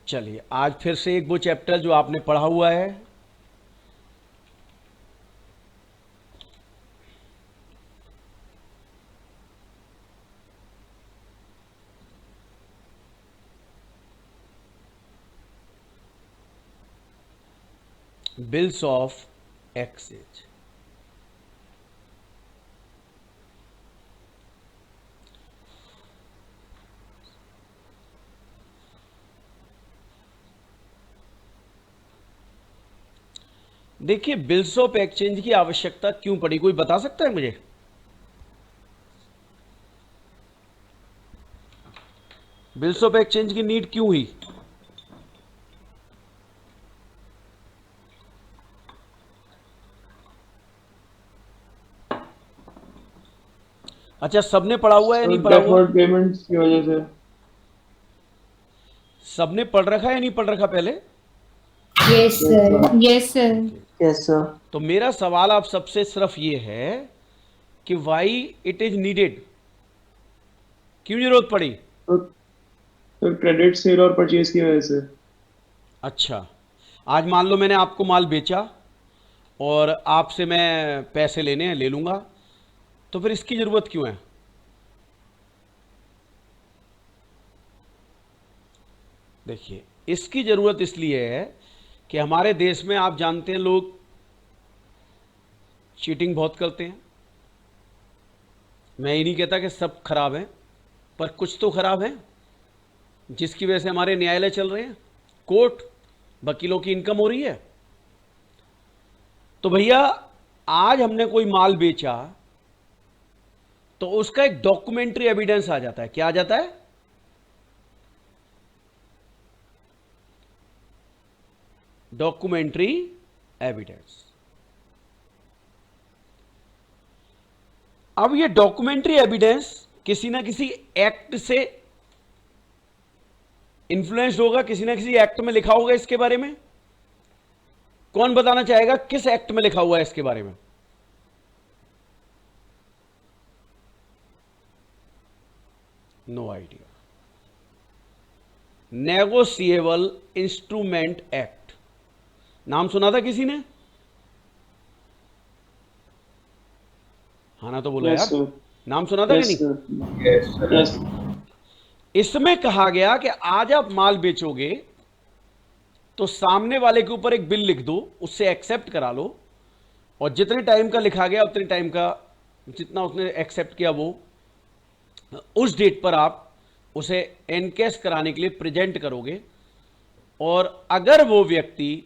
चलिए आज फिर से एक वो चैप्टर जो आपने पढ़ा हुआ है, बिल्स ऑफ एक्सचेंज। देखिए, बिल्स ऑफ एक्सचेंज की आवश्यकता क्यों पड़ी, कोई बता सकता है मुझे? बिल्स ऑफ एक्सचेंज की नीड क्यों हुई? अच्छा, सबने पढ़ा हुआ है या सर नहीं पढ़ा हुआ? डेफर्ड पेमेंट्स की वजह से। सबने पढ़ रखा है या नहीं पढ़ रखा पहले? Yes yes sir. Sir. Yes sir. Okay. Yes sir. तो मेरा सवाल आप सबसे सिर्फ ये है कि वाई इट इज नीडेड, क्यों जरूरत पड़ी? सर क्रेडिट सेल और परचेज की वजह से। अच्छा, आज मान लो मैंने आपको माल बेचा और आपसे मैं पैसे लेने हैं, ले लूंगा, तो फिर इसकी जरूरत क्यों है? देखिए, इसकी जरूरत इसलिए है कि हमारे देश में आप जानते हैं लोग चीटिंग बहुत करते हैं। मैं ये नहीं कहता कि सब खराब हैं, पर कुछ तो खराब हैं जिसकी वजह से हमारे न्यायालय चल रहे हैं, कोर्ट, वकीलों की इनकम हो रही है। तो भैया, आज हमने कोई माल बेचा तो उसका एक डॉक्यूमेंट्री एविडेंस आ जाता है। क्या आ जाता है? Documentary evidence. अब ये डॉक्यूमेंट्री एविडेंस किसी ना किसी एक्ट से इन्फ्लुएंस्ड होगा, किसी ना किसी एक्ट में लिखा होगा इसके बारे में। कौन बताना चाहेगा किस एक्ट में लिखा हुआ है इसके बारे में? No idea. Negotiable instrument act, नाम सुना था किसी ने? हाँ ना, तो बोला यस यार, सर। नाम सुना था कि यस नहीं? सर। Yes sir. यस। इसमें कहा गया कि आज आप माल बेचोगे तो सामने वाले के ऊपर एक बिल लिख दो, उससे एक्सेप्ट करा लो, और जितने टाइम का लिखा गया उतने टाइम का, जितना उसने एक्सेप्ट किया, वो उस डेट पर आप उसे एनकैश कराने के लिए प्रेजेंट करोगे। और अगर वो व्यक्ति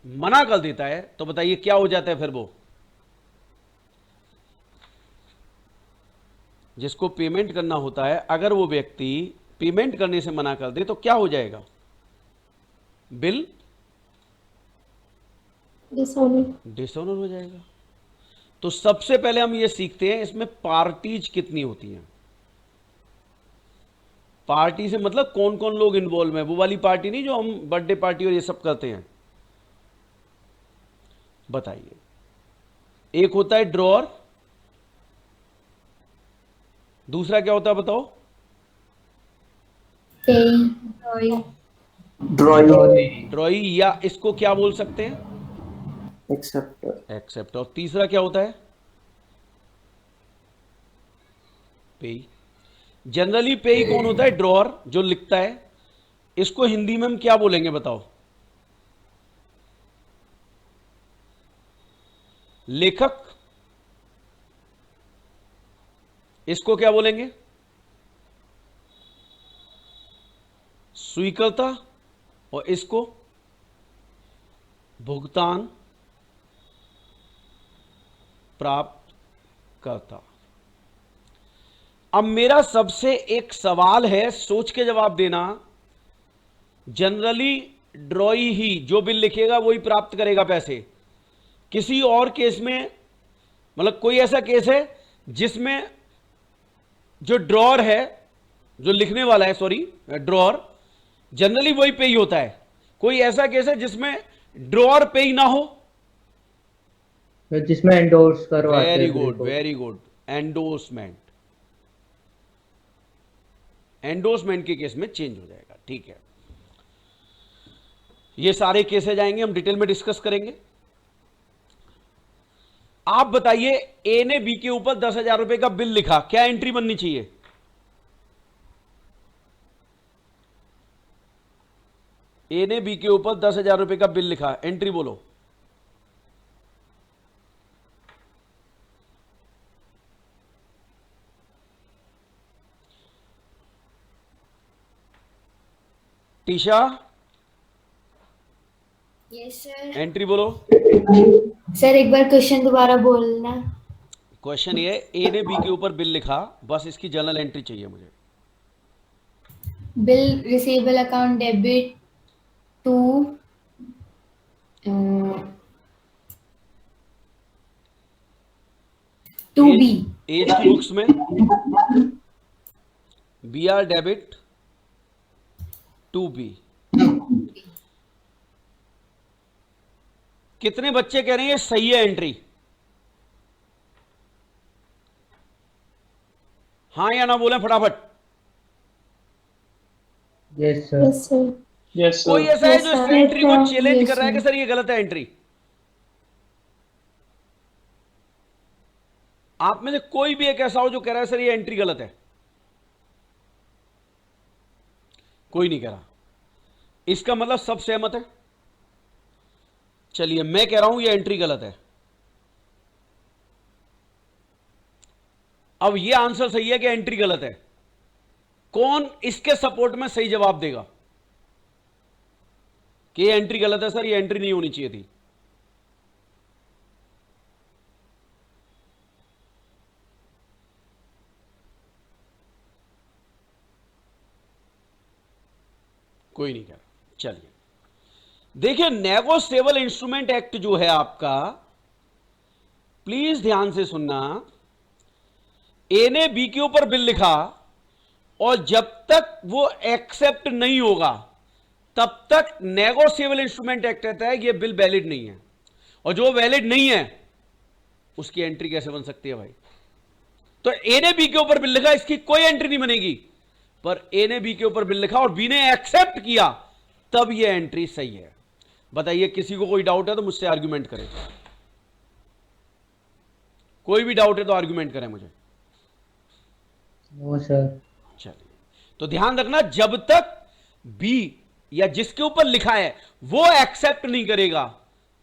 मना कर देता है तो बताइए क्या हो जाता है फिर? वो जिसको पेमेंट करना होता है, अगर वो व्यक्ति पेमेंट करने से मना कर दे तो क्या हो जाएगा? बिल डिसऑनर हो जाएगा। तो सबसे पहले हम ये सीखते हैं इसमें पार्टीज कितनी होती हैं। पार्टी से मतलब कौन कौन लोग इन्वॉल्व हैं, वो वाली पार्टी नहीं जो हम बर्थडे पार्टी और ये सब करते हैं। बताइए, एक होता है ड्रॉअर, दूसरा क्या होता है बताओ? ड्रॉइंग। ड्रॉई, या इसको क्या बोल सकते हैं? एक्सेप्टर। एक्सेप्ट। और तीसरा क्या होता है? पेई। जनरली पेई कौन होता है? ड्रॉअर, जो लिखता है। इसको हिंदी में हम क्या बोलेंगे बताओ? लेखक। इसको क्या बोलेंगे? स्वीकर्ता। और इसको भुगतान प्राप्त करता। अब मेरा सबसे एक सवाल है, सोच के जवाब देना। जनरली ड्रॉई ही जो बिल लिखेगा वही प्राप्त करेगा पैसे। किसी और केस में, मतलब कोई ऐसा केस है जिसमें जो ड्रॉअर है, जो लिखने वाला है, सॉरी ड्रॉअर, जनरली वही पे ही होता है। कोई ऐसा केस है जिसमें ड्रॉअर पे ही ना हो? जिसमें एंडोर्स करवाते वेरी हैं बिल गुड, को। Very good. एंडोर्समेंट। एंडोर्समेंट के केस में चेंज हो जाएगा, ठीक है। ये सारे केसेज आएंगे, हम डिटेल में डिस्कस करेंगे। आप बताइए, ए ने बी के ऊपर 10,000 रुपए का बिल लिखा, क्या एंट्री बननी चाहिए? ए ने बी के ऊपर 10,000 रुपए का बिल लिखा, एंट्री बोलो। Trisha, yes sir. एंट्री बोलो। सर एक बार क्वेश्चन दोबारा बोलना। क्वेश्चन ये, ए ने बी के ऊपर बिल लिखा, बस इसकी जर्नल एंट्री चाहिए मुझे। Bill receivable account debit to to B. A's की बुक्स में B R debit to B. कितने बच्चे कह रहे हैं ये सही है एंट्री? हाँ या ना बोलें फटाफट। Yes sir. Yes sir. Yes कोई सर। ऐसा है जो Yes, इस sir. एंट्री को Yes, sir. चैलेंज Yes, कर रहा है कि sir. सर ये गलत है एंट्री? आप में से कोई भी एक ऐसा हो जो कह रहा है सर ये एंट्री गलत है? कोई नहीं कह रहा। इसका मतलब सब सहमत है। चलिए मैं कह रहा हूं ये एंट्री गलत है। अब ये आंसर सही है कि एंट्री गलत है? कौन इसके सपोर्ट में सही जवाब देगा कि ये एंट्री गलत है सर, ये एंट्री नहीं होनी चाहिए थी? कोई नहीं कह रहा। चलिए देखिए, नेगोशिएबल इंस्ट्रूमेंट एक्ट जो है आपका, प्लीज ध्यान से सुनना। ए ने बी के ऊपर बिल लिखा और जब तक वो एक्सेप्ट नहीं होगा तब तक नेगोशिएबल इंस्ट्रूमेंट एक्ट कहता है कि ये बिल वैलिड नहीं है, और जो वैलिड नहीं है उसकी एंट्री कैसे बन सकती है भाई? तो ए ने बी के ऊपर बिल लिखा, इसकी कोई एंट्री नहीं बनेगी, पर ए ने बी के ऊपर बिल लिखा और बी ने एक्सेप्ट किया, तब ये एंट्री सही है। बताइए, किसी को कोई डाउट है तो मुझसे आर्ग्यूमेंट करें। कोई भी डाउट है तो आर्ग्यूमेंट करें मुझे। No sir. चलिए, तो ध्यान रखना, जब तक बी या जिसके ऊपर लिखा है वो एक्सेप्ट नहीं करेगा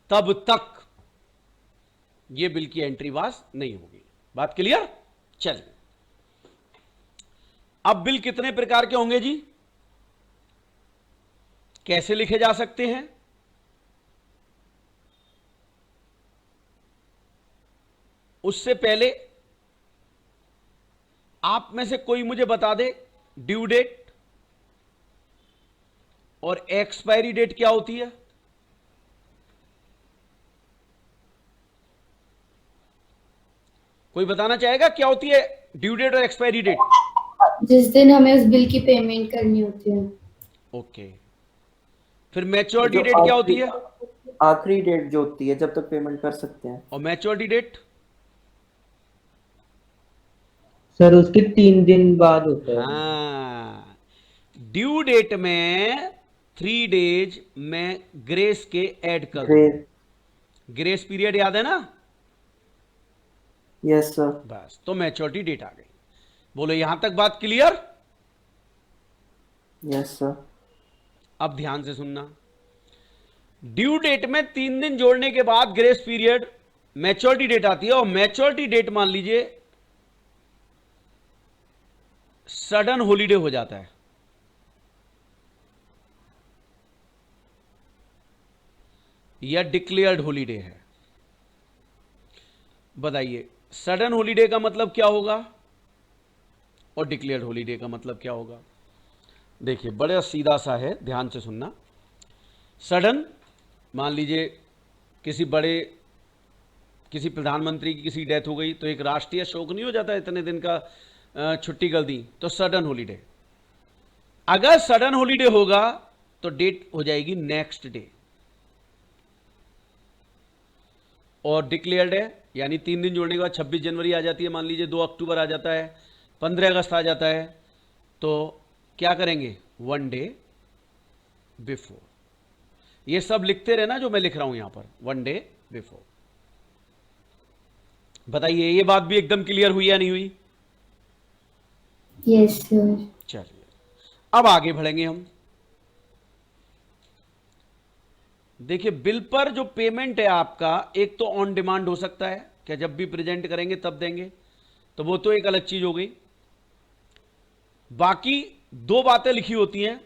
तब तक ये बिल की एंट्री पास नहीं होगी। बात क्लियर? चलिए, अब बिल कितने प्रकार के होंगे जी? कैसे लिखे जा सकते हैं? उससे पहले आप में से कोई मुझे बता दे, ड्यू डेट और एक्सपायरी डेट क्या होती है? कोई बताना चाहेगा क्या होती है ड्यू डेट और एक्सपायरी डेट? जिस दिन हमें उस बिल की पेमेंट करनी होती है। ओके, फिर मैच्योरिटी जो डेट क्या होती है? आखिरी डेट जो होती है जब तक पेमेंट कर सकते हैं। और मैच्योरिटी डेट? सर उसके 3 दिन बाद होता है। हाँ, ड्यू डेट में 3 डेज में ग्रेस के ऐड कर दूं। ग्रेस पीरियड याद है ना? Yes sir. बस, तो मैच्योरिटी डेट आ गई। बोलो, यहां तक बात क्लियर? Yes sir. अब ध्यान से सुनना, ड्यू डेट में 3 दिन जोड़ने के बाद ग्रेस पीरियड मैच्योरिटी डेट आती है, और मैच्योरिटी डेट मान लीजिए सडन हॉलीडे हो जाता है। या डिक्लेयर्ड हॉलीडे है। बताइए, सडन हॉलीडे का मतलब क्या होगा और डिक्लेयर्ड हॉलीडे का मतलब क्या होगा? देखिए, बड़ा सीधा सा है, ध्यान से सुनना। सडन, मान लीजिए किसी प्रधानमंत्री की किसी डेथ हो गई तो एक राष्ट्रीय शोक नहीं हो जाता, इतने दिन का छुट्टी कर दी, तो सडन हॉलीडे। अगर सडन हॉलीडे होगा तो डेट हो जाएगी नेक्स्ट डे। और डिक्लेयर्ड है यानी 3 दिन जोड़ने के बाद 26 जनवरी आ जाती है, मान लीजिए 2 अक्टूबर आ जाता है, 15 अगस्त आ जाता है, तो क्या करेंगे? 1 डे बिफोर। ये सब लिखते रहना जो मैं लिख रहा हूं यहां पर, 1 डे बिफोर। बताइए ये बात भी एकदम क्लियर हुई या नहीं हुई? Yes sir. चलिए अब आगे बढ़ेंगे हम। देखिए बिल पर जो पेमेंट है आपका, एक तो ऑन डिमांड हो सकता है, क्या जब भी प्रेजेंट करेंगे तब देंगे, तो वो तो एक अलग चीज हो गई। बाकी दो बातें लिखी होती हैं,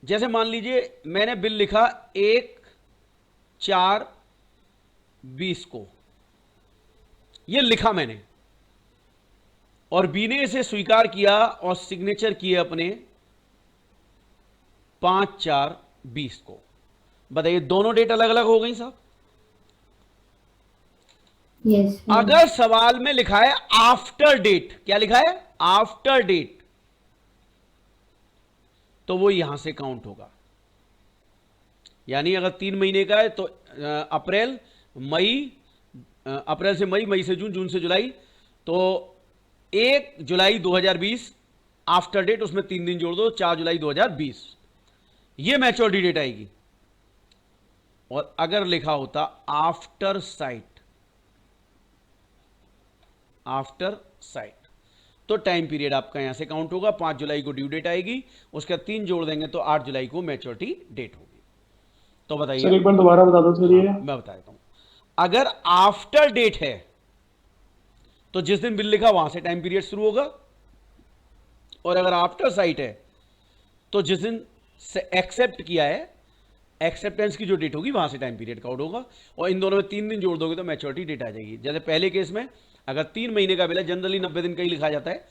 जैसे मान लीजिए मैंने बिल लिखा 1/4/20 को, ये लिखा मैंने, और बी ने इसे स्वीकार किया और सिग्नेचर किए अपने 5/4/20 को। बताइए दोनों डेट अलग अलग हो गई साहब? Yes sir. अगर सवाल में लिखा है आफ्टर डेट, क्या लिखा है? आफ्टर डेट, तो वो यहां से काउंट होगा। यानी अगर 3 महीने का है तो अप्रैल से मई, मई से जून, जून से जुलाई, तो 1 जुलाई 2020 आफ्टर डेट, उसमें 3 दिन जोड़ दो, 4 जुलाई 2020, ये मैच्योरिटी डेट आएगी। और अगर लिखा होता आफ्टर साइट, आफ्टर साइट, तो टाइम पीरियड आपका यहां से काउंट होगा। 5 जुलाई को ड्यू डेट आएगी, उसका 3 जोड़ देंगे तो 8 जुलाई को मैच्योरिटी डेट होगी। तो सर बताइए। एक बार दोबारा बता दो सर ये। हाँ, मैं बता देता हूं। अगर आफ्टर डेट है तो जिस दिन बिल लिखा वहां से टाइम पीरियड शुरू होगा, और अगर आफ्टर साइट है तो जिस दिन से एक्सेप्ट किया है, एक्सेप्टेंस की जो डेट होगी वहां से टाइम पीरियड काउंट होगा। और इन दोनों में 3 दिन जोड़ दोगे तो मैच्योरिटी डेट आ जाएगी। जैसे पहले केस में अगर 3 महीने का बिल है, जनरली 90 दिन का ही लिखा जाता है,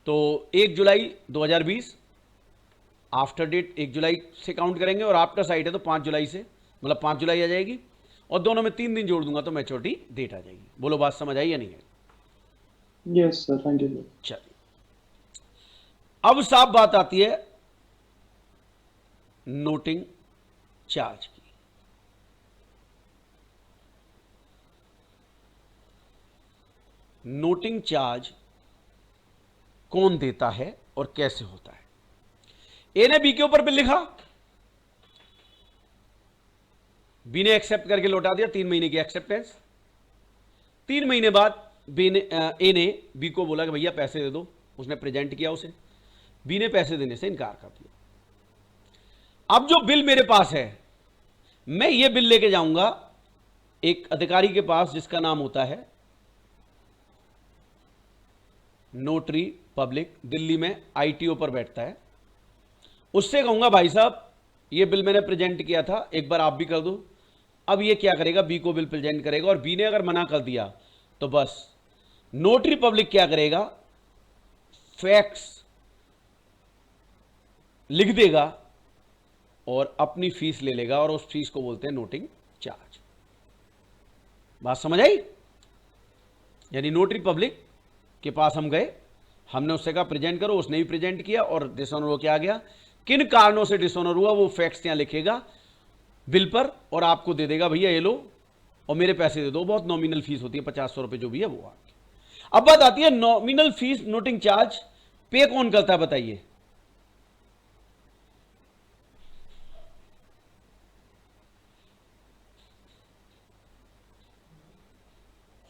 तो 1 जुलाई 2020 आफ्टर डेट 1 जुलाई से काउंट करेंगे, और आफ्टर साइट है तो 5 जुलाई से, मतलब 5 जुलाई आ जाएगी, और दोनों में 3 दिन जोड़ दूंगा तो मैच्योरिटी डेट आ जाएगी। बोलो बात समझ आई या नहीं है? Yes sir, thank you sir. चलिए अब साफ बात आती है नोटिंग चार्ज की। नोटिंग चार्ज कौन देता है और कैसे होता है? ए ने बी के ऊपर बिल लिखा, बी ने एक्सेप्ट करके लौटा दिया, 3 महीने की एक्सेप्टेंस। 3 महीने बाद ए ने बी को बोला कि भैया पैसे दे दो, उसने प्रेजेंट किया उसे, बी ने पैसे देने से इनकार कर दिया। अब जो बिल मेरे पास है, मैं ये बिल लेके जाऊंगा एक अधिकारी के पास जिसका नाम होता है नोटरी पब्लिक, दिल्ली में आईटीओ पर बैठता है। उससे कहूंगा भाई साहब ये बिल मैंने प्रेजेंट किया था, एक बार आप भी कर दो। अब ये क्या करेगा? बी को बिल प्रेजेंट करेगा, और बी ने अगर मना कर दिया तो बस नोटरी पब्लिक क्या करेगा? फैक्स लिख देगा और अपनी फीस ले लेगा, और उस फीस को बोलते हैं नोटिंग चार्ज। बात समझ आई? यानी नोटरी पब्लिक के पास हम गए, हमने उससे कहा प्रेजेंट करो, उसने भी प्रेजेंट किया, और डिसऑनर हो के आ गया। किन कारणों से डिसऑनर हुआ वो फैक्ट्स यहां लिखेगा बिल पर, और आपको दे देगा भैया ये लो और मेरे पैसे दे दो। बहुत नॉमिनल फीस होती है, 50-100 रुपए जो भी है वो आपकी। अब बात आती है नॉमिनल फीस नोटिंग चार्ज पे कौन करता है? बताइए।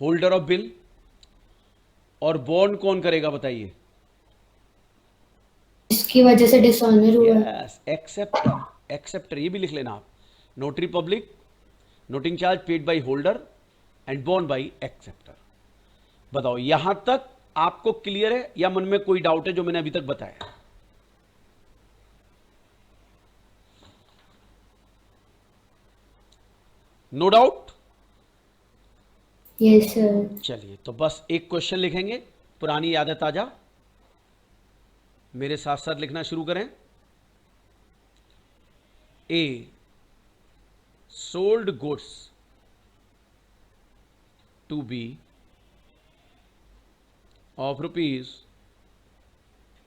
Holder of bill. और बॉन्ड कौन करेगा? बताइए। इसकी वजह से डिसऑनर हुआ। Yes, acceptor. एक्सेप्टर ये भी लिख लेना आप। Notary public, noting charge paid by holder and bond by acceptor. बताओ यहां तक आपको क्लियर है या मन में कोई डाउट है जो मैंने अभी तक बताया? No doubt? Yes sir. चलिए तो बस एक क्वेश्चन लिखेंगे, पुरानी यादें ताजा। मेरे साथ साथ लिखना शुरू करें। A sold goods to B of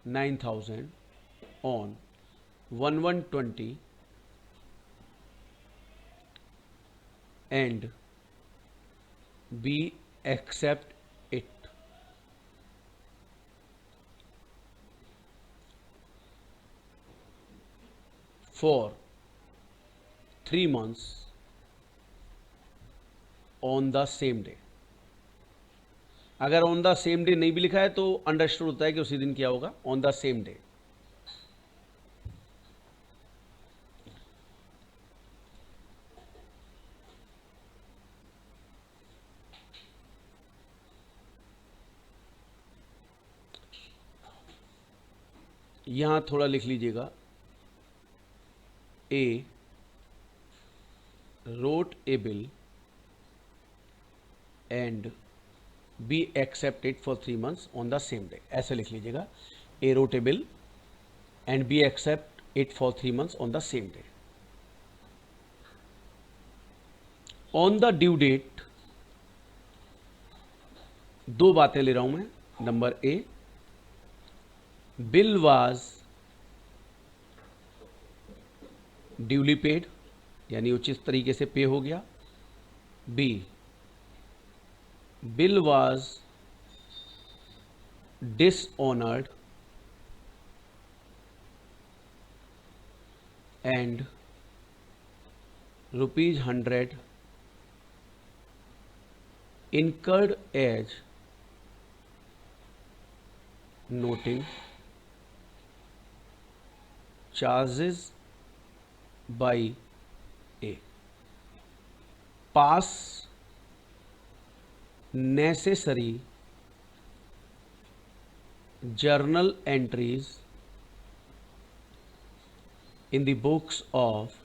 ₹9,000 on 1/1/20 and B accept it. for 3 months on the same day। अगर ऑन द सेम डे नहीं भी लिखा है तो अंडरस्टूड होता है कि उसी दिन क्या होगा, ऑन द सेम डे। यहां थोड़ा लिख लीजिएगा, ए wrote a bill and B accepted for 3 months on the same day। ऐसे लिख लीजिएगा, A wrote a bill and B accept it for 3 months on the same day। On the due date, दो बातें ले रहा हूं मैं। Number A, bill was duly paid, यानी उचित तरीके से पे हो गया। B, bill was dishonoured and ₹100 incurred as noting charges by A। pass necessary journal entries in the books of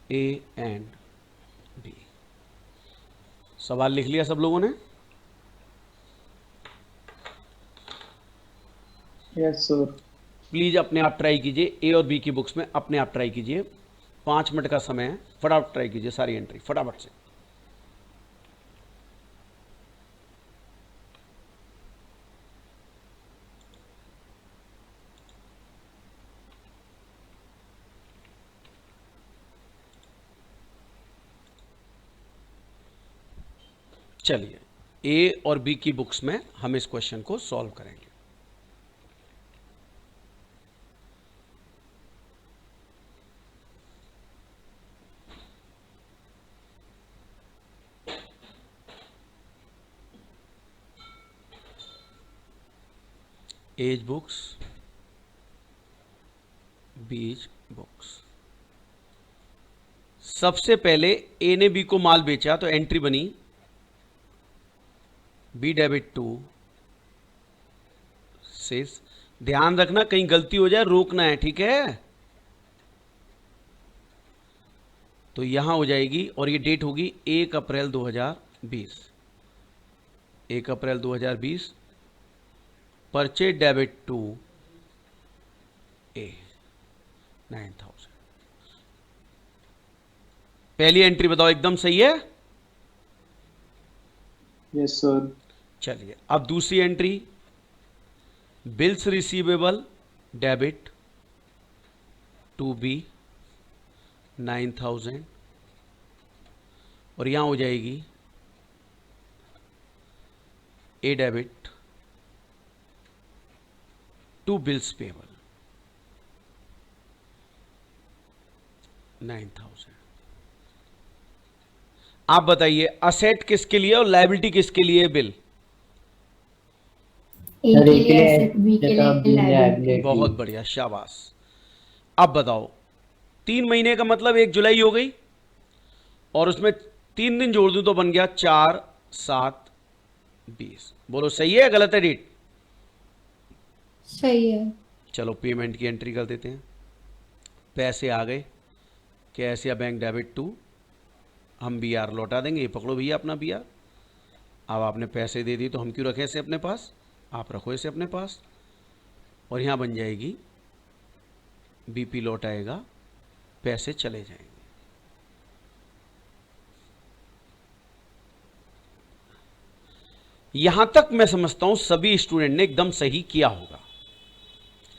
A and B। सवाल लिख लिया सब लोगों ने? Yes sir. प्लीज अपने आप ट्राई कीजिए, ए और बी की बुक्स में अपने आप ट्राई कीजिए। 5 मिनट का समय है, फटाफट ट्राई कीजिए सारी एंट्री फटाफट से। चलिए, ए और बी की बुक्स में हम इस क्वेश्चन को सॉल्व करेंगे। एज बुक्स, बीज बुक्स। सबसे पहले ए ने बी को माल बेचा तो एंट्री बनी बी डेबिट टू सेल्स। ध्यान रखना कहीं गलती हो जाए रोकना है, ठीक है? तो यहां हो जाएगी और ये डेट होगी 1 April 2020। 1 April 2020 purchase debit to A 9000। पहली एंट्री बताओ एकदम सही है? Yes sir. चलिए, अब दूसरी entry, bills receivable debit to B 9000 और यहां हो जाएगी A debit to bills payable 9000। आप बताइए असेट किसके लिए और लायबिलिटी किसके लिए? बिल ए सर के एक के लिए लिए एसेट, बी के जैसा लिए बी लायबिलिटी। लायबिलिटी। बहुत बढ़िया, शाबाश। अब बताओ, 3 महीने का मतलब 1 जुलाई हो गई और उसमें 3 दिन जोड़ दूं तो बन गया 4 7 20। बोलो सही है गलत है डेट? सही है। चलो पेमेंट की एंट्री कर देते हैं। पैसे आ गए, कैश या बैंक डेबिट टू, हम बी आर लौटा देंगे। ये पकड़ो भैया अपना बी आर। अब आपने पैसे दे दिए तो हम क्यों रखें इसे अपने पास? आप रखो इसे अपने पास और यहां बन जाएगी बीपी लौट आएगा, पैसे चले जाएंगे। यहां तक मैं समझता हूं सभी स्टूडेंट ने एकदम सही किया होगा।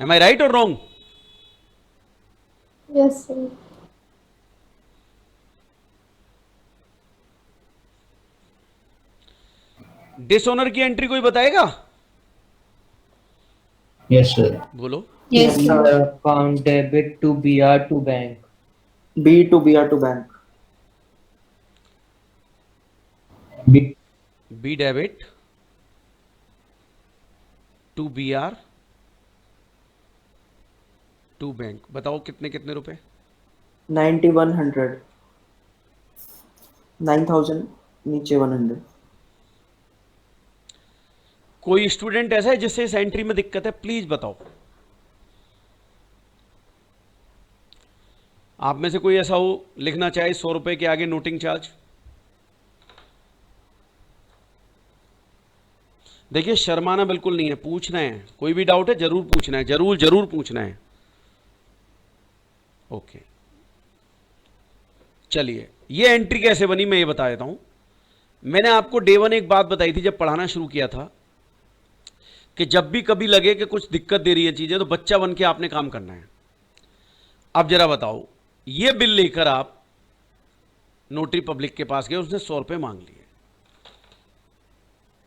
एम आई राइट और रॉन्ग? Yes sir. डिसऑनर की एंट्री कोई बताएगा? Yes, sir. बोलो। Yes, sir. Account debit to BR to bank. B to BR to bank. B B debit to B R to bank. बताओ कितने कितने रुपए? 9100, 9000 नीचे 100। कोई स्टूडेंट ऐसा है जिससे इस एंट्री में दिक्कत है? प्लीज बताओ। आप में से कोई ऐसा हो लिखना चाहे 100 रुपए के आगे नोटिंग चार्ज? देखिए शर्माना बिल्कुल नहीं है, पूछना है। कोई भी डाउट है जरूर पूछना है, जरूर जरूर पूछना है। ओके चलिए, ये एंट्री कैसे बनी मैं ये बता देता हूं। मैंने आपको डे 1 एक बात बताई थी जब पढ़ाना शुरू किया था कि जब भी कभी लगे कि कुछ दिक्कत दे रही है चीजें तो बच्चा बन के आपने काम करना है। अब जरा बताओ, ये बिल लेकर आप नोटरी पब्लिक के पास गए, उसने 100 रुपए मांग लिए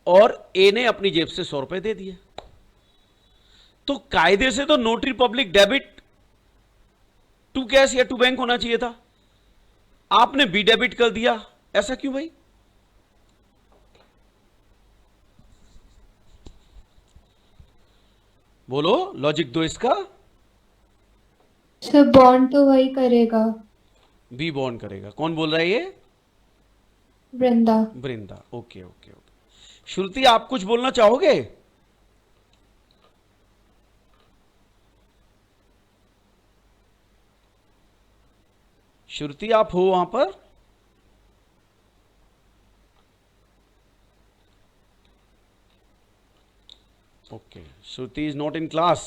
और ए ने अपनी जेब से 100 रुपए दे दिए, तो कायदे से तो notary public debit to cash या टू बैंक होना चाहिए था। आपने बी डेबिट कर दिया, ऐसा क्यों भाई? बोलो, लॉजिक दो इसका। सर बॉन्ड तो वही करेगा, बी बॉन्ड करेगा। कौन बोल रहा है ये? Vrinda. Vrinda. Okay okay okay. Shruti आप कुछ बोलना चाहोगे? श्रुति आप हो वहां पर? Okay, Shruti is not in class.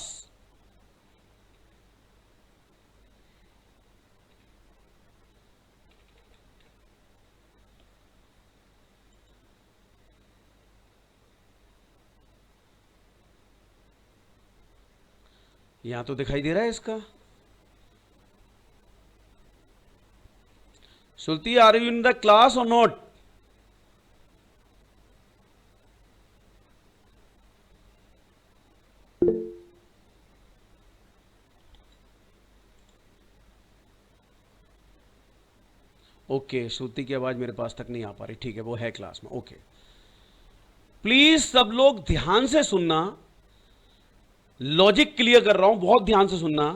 यहां तो दिखाई दे रहा है इसका। Shruti are you in the class or not? Okay, Shruti की आवाज मेरे पास तक नहीं आ पा रही। ठीक है, वो है क्लास में। ओके, प्लीज सब लोग ध्यान से सुनना, लॉजिक क्लियर कर रहा हूं, बहुत ध्यान से सुनना।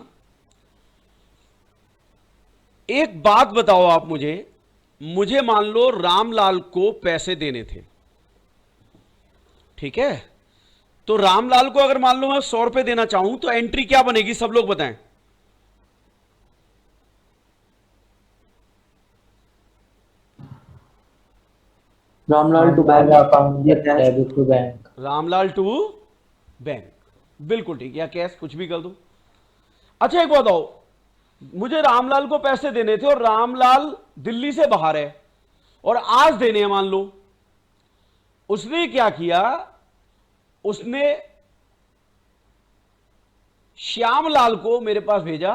एक बात बताओ आप मुझे मान लो रामलाल को पैसे देने थे, ठीक है? तो रामलाल को अगर मान लो मैं 100 रुपए देना चाहूं तो एंट्री क्या बनेगी? सब लोग बताएं। Ramlal to bank. account debit to bank. Ramlal to bank, बिल्कुल ठीक, या कैश, कुछ भी कर दो। अच्छा एक बात बताओ, मुझे रामलाल को पैसे देने थे और रामलाल दिल्ली से बाहर है और आज देने हैं मान लो। उसने क्या किया, उसने श्यामलाल को मेरे पास भेजा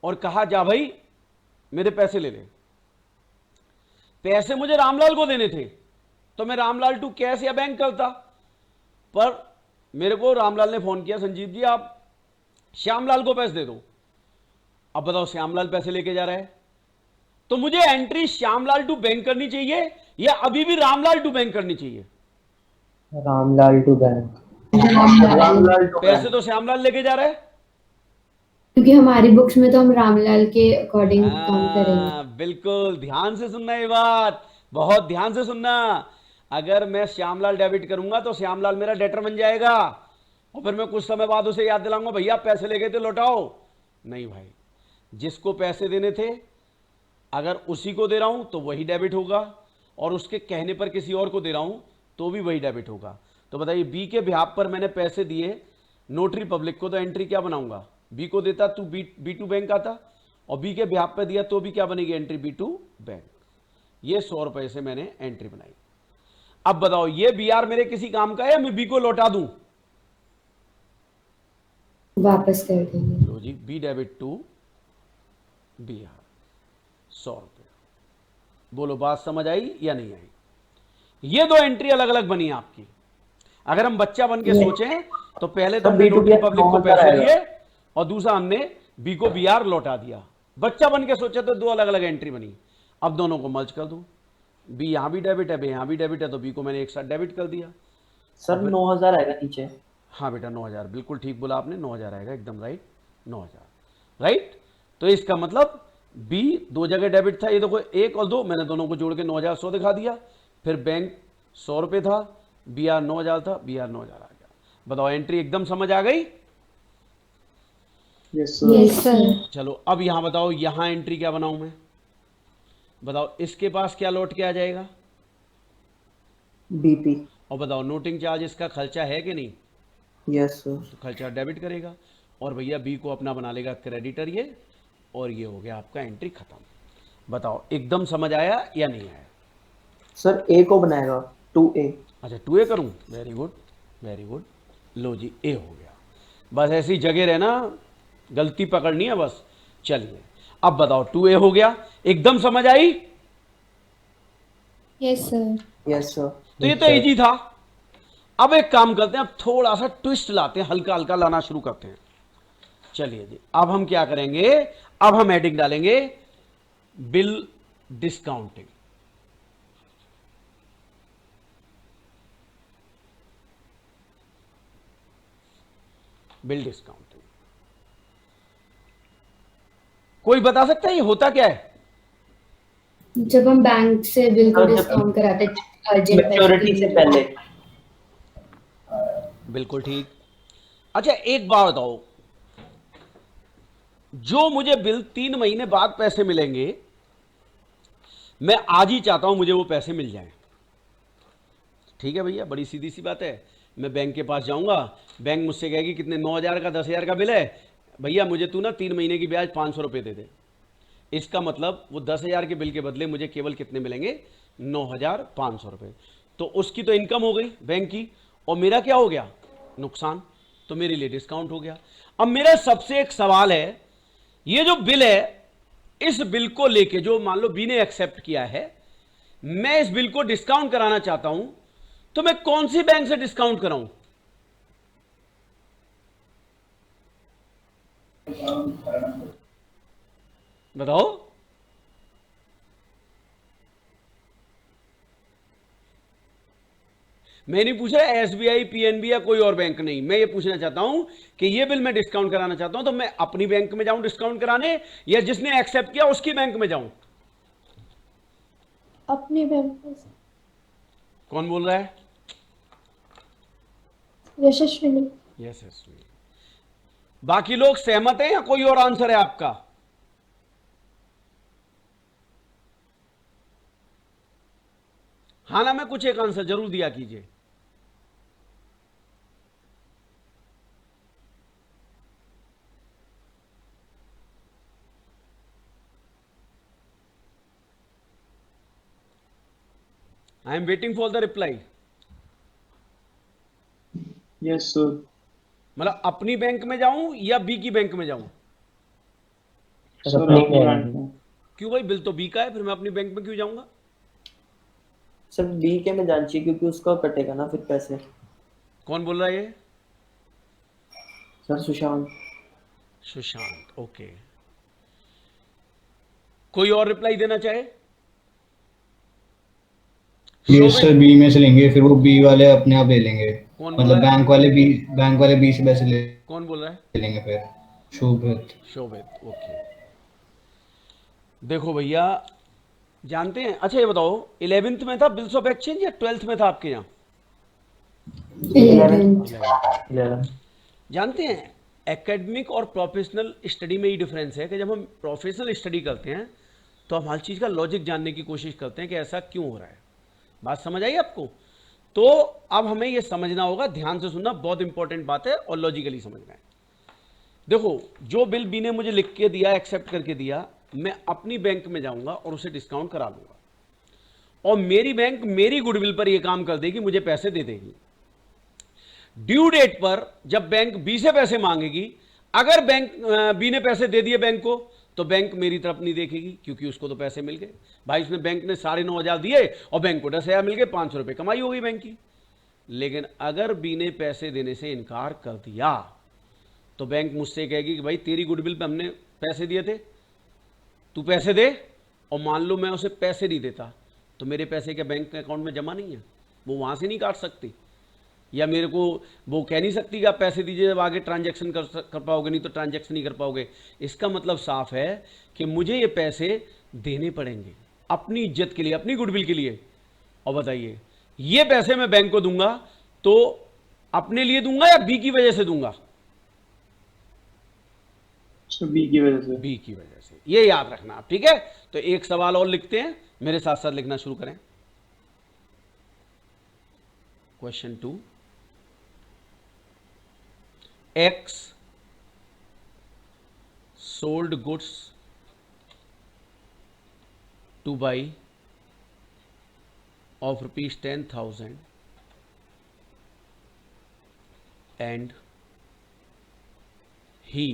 और कहा जा भाई मेरे पैसे ले ले। पैसे मुझे रामलाल को देने थे तो मैं रामलाल टू कैश या बैंक करता, पर मेरे को रामलाल ने फोन किया, संजीव जी आप श्यामलाल को पैसे दे दो। अब बताओ, श्यामलाल पैसे लेके जा रहा है तो मुझे एंट्री श्यामलाल टू बैंक करनी चाहिए या अभी भी रामलाल टू बैंक करनी चाहिए? Ramlal to bank. Ramlal to पैसे तो श्यामलाल लेके जा रहा है। क्योंकि हमारी बुक्स में तो हम रामलाल के अकॉर्डिंग काम करेंगे। बिल्कुल ध्यान से सुनना, ये बात बहुत ध्यान से सुनना। अगर मैं श्यामलाल डेबिट करूंगा तो श्यामलाल मेरा डेटर बन जाएगा और फिर मैं कुछ समय बाद उसे याद दिलाऊंगा, भैया पैसे ले गए थे लौटाओ। नहीं भाई, जिसको पैसे देने थे अगर उसी को दे रहा हूं तो वही डेबिट होगा और उसके कहने पर किसी और को दे रहा हूं तो भी वही डेबिट होगा। तो बताइए, बी के बिहाफ पर मैंने पैसे दिए नोटरी पब्लिक को, तो एंट्री क्या बनाऊंगा? बी को देता तो बी टू बैंक आता और बी के बिहाफ पर दिया तो भी क्या बनेगी? Entry B to bank. ये 100 रुपए से मैंने एंट्री बनाई। अब बताओ, ये बी आर मेरे किसी काम का है या मैं बी को लौटा दूं? वापस कर देंगे। लो जी, B debit to B R 100 रुपए। बोलो बात समझ आई या नहीं आई? ये दो एंट्री अलग अलग बनी आपकी। अगर हम बच्चा बन के सोचें तो पहले तो तब हमने B to notary B public को 9,000 पैसे आएगा। दिए और दूसरा हमने बी को बीआर लौटा दिया। बच्चा बन के सोचा तो दो अलग अलग एंट्री बनी। अब दोनों को मर्ज कर दूं, बी यहां भी डेबिट है, बी यहां भी डेबिट है, तो बी को मैंने एक साथ डेबिट कर दिया। सर 9,000 आएगा नीचे। हाँ बेटा 9,000 बिल्कुल ठीक बोला आपने, 9,000 आएगा, एकदम राइट, 9,000 राइट। तो इसका मतलब बी दो जगह डेबिट था, ये देखो एक और दो, मैंने दोनों को जोड़ के 9,100 दिखा दिया। फिर बैंक 100 रुपये था, बी आर 9,000 था, बी आर 9,000 आ गया। बताओ एंट्री एकदम समझ आ गई? Yes sir. Yes sir. चलो अब यहां बताओ, यहां एंट्री क्या बनाऊं मैं? बताओ इसके पास क्या लौट के आ जाएगा? BP। और बताओ नोटिंग चार्ज इसका खर्चा है कि नहीं? Yes sir. तो खर्चा डेबिट करेगा और भैया बी को अपना बना लेगा क्रेडिटर ये, और ये हो गया आपका एंट्री खत्म। बताओ एकदम समझ आया या नहीं आया? सर A को बनाएगा 2A। अच्छा 2A करूं, वेरी गुड वेरी गुड। लो जी ए हो गया। बस ऐसी जगह रहना, गलती पकड़नी है बस। चलिए अब बताओ 2A हो गया, एकदम समझ आई? Yes sir. Yes sir. तो ये तो इजी था। अब एक काम करते हैं, अब थोड़ा सा ट्विस्ट लाते हैं, हल्का हल्का लाना शुरू करते हैं। चलिए जी अब हम क्या करेंगे, अब हम हेडिंग डालेंगे बिल डिस्काउंटिंग। बिल डिस्काउंटिंग कोई बता सकता है ये होता क्या है? जब हम बैंक से बिल को हाँ, जब- डिस्काउंट कराते अर्जेंट मैच्योरिटी से पहले। बिल्कुल ठीक। अच्छा एक बात बताओ, जो मुझे बिल 3 महीने बाद पैसे मिलेंगे, मैं आज ही चाहता हूं मुझे वो पैसे मिल जाएं। ठीक है भैया, बड़ी सीधी सी बात है। मैं बैंक के पास जाऊंगा, बैंक मुझसे कहेगी कितने, 9,000 का 10,000 का बिल है, भैया मुझे तू ना 3 महीने की ब्याज 500 रुपये दे दे। इसका मतलब वो 10,000 के बिल के बदले मुझे केवल कितने मिलेंगे, 9,500 रुपये। तो उसकी तो इनकम हो गई बैंक की, और मेरा क्या हो गया, नुकसान। तो मेरे लिए डिस्काउंट हो गया। अब मेरा सबसे एक सवाल है, ये जो बिल है, इस बिल को लेके जो मान लो बी ने एक्सेप्ट किया है, मैं इस बिल को डिस्काउंट कराना चाहता हूं, तो मैं कौन सी बैंक से डिस्काउंट कराऊं? बताओ। मैं नहीं पूछ रहा एसबीआई, पीएनबी या कोई और बैंक नहीं, मैं ये पूछना चाहता हूं कि ये बिल मैं डिस्काउंट कराना चाहता हूं, तो मैं अपनी बैंक में जाऊं डिस्काउंट कराने, या जिसने एक्सेप्ट किया उसकी बैंक में जाऊं? अपने बैंक में। कौन बोल रहा है? यशस्विनी। यस। बाकी लोग सहमत हैं या कोई और आंसर है आपका? हाँ ना, मैं कुछ एक आंसर जरूर दिया कीजिए। I am waiting for the reply. Yes sir. मतलब अपनी बैंक में जाऊं या बी की बैंक में जाऊं? सर अपनी अपनी बैंक बैंक में। क्यों भाई, बिल तो बी का है, फिर मैं अपनी बैंक में क्यों जाऊंगा? सर B के में जानी चाहिए क्योंकि उसका कटेगा ना फिर पैसे। कौन बोल रहा है ये? सर सुशांत। सुशांत, ओके। कोई और रिप्लाई देना चाहे? ये सर बी में से लेंगे, फिर वो बी वाले अपने आप ले लेंगे। कौन बोल मतलब रहा है? बैंक वाले बी से पैसे ले कौन बोल रहा है? लेंगे फिर। शोभित। शोभित, ओके। देखो भैया, जानते हैं, अच्छा ये बताओ 11th में था बिल्स ऑफ एक्सचेंज या 12th में था आपके यहाँ? 11th। 11। जानते हैं एकेडमिक और प्रोफेशनल स्टडी में ही डिफरेंस है कि जब हम प्रोफेशनल स्टडी करते हैं तो हम हर चीज़ का लॉजिक जानने की कोशिश करते हैं कि ऐसा क्यों हो रहा है। बात समझ आई आपको? तो अब हमें यह समझना होगा, ध्यान से सुनना, बहुत इंपॉर्टेंट बात है और लॉजिकली समझना है। देखो जो बिल बी ने मुझे लिख के दिया, एक्सेप्ट करके दिया, मैं अपनी बैंक में जाऊंगा और उसे डिस्काउंट करा लूंगा, और मेरी बैंक मेरी गुडविल पर यह काम कर देगी, मुझे पैसे दे देगी। ड्यू डेट पर जब बैंक बी से पैसे मांगेगी, अगर बैंक बी ने पैसे दे दिए बैंक को, तो बैंक मेरी तरफ नहीं देखेगी, क्योंकि उसको तो पैसे मिल गए। भाई उसने, बैंक ने 9,500 दिए और बैंक को 10,000 मिल गए, 500 रुपये कमाई हो गई बैंक की। लेकिन अगर बी ने पैसे देने से इनकार कर दिया तो बैंक मुझसे कहेगी कि भाई तेरी गुडविल पे हमने पैसे दिए थे, तू पैसे दे। और मान लो मैं उसे पैसे नहीं देता तो मेरे पैसे के बैंक अकाउंट में जमा नहीं है, वो वहाँ से नहीं काट सकती, या मेरे को वो कह नहीं सकती कि आप पैसे दीजिए जब आगे ट्रांजैक्शन कर पाओगे, नहीं तो ट्रांजैक्शन नहीं कर पाओगे। इसका मतलब साफ है कि मुझे ये पैसे देने पड़ेंगे अपनी इज्जत के लिए, अपनी गुडविल के लिए। और बताइए ये पैसे मैं बैंक को दूंगा तो अपने लिए दूंगा या बी की वजह से दूंगा? बी की वजह से। बी की वजह से, ये याद रखना आप, ठीक है। तो एक सवाल और लिखते हैं, मेरे साथ साथ लिखना शुरू करें। Question 2, X sold goods to buy of rupees 10,000 and he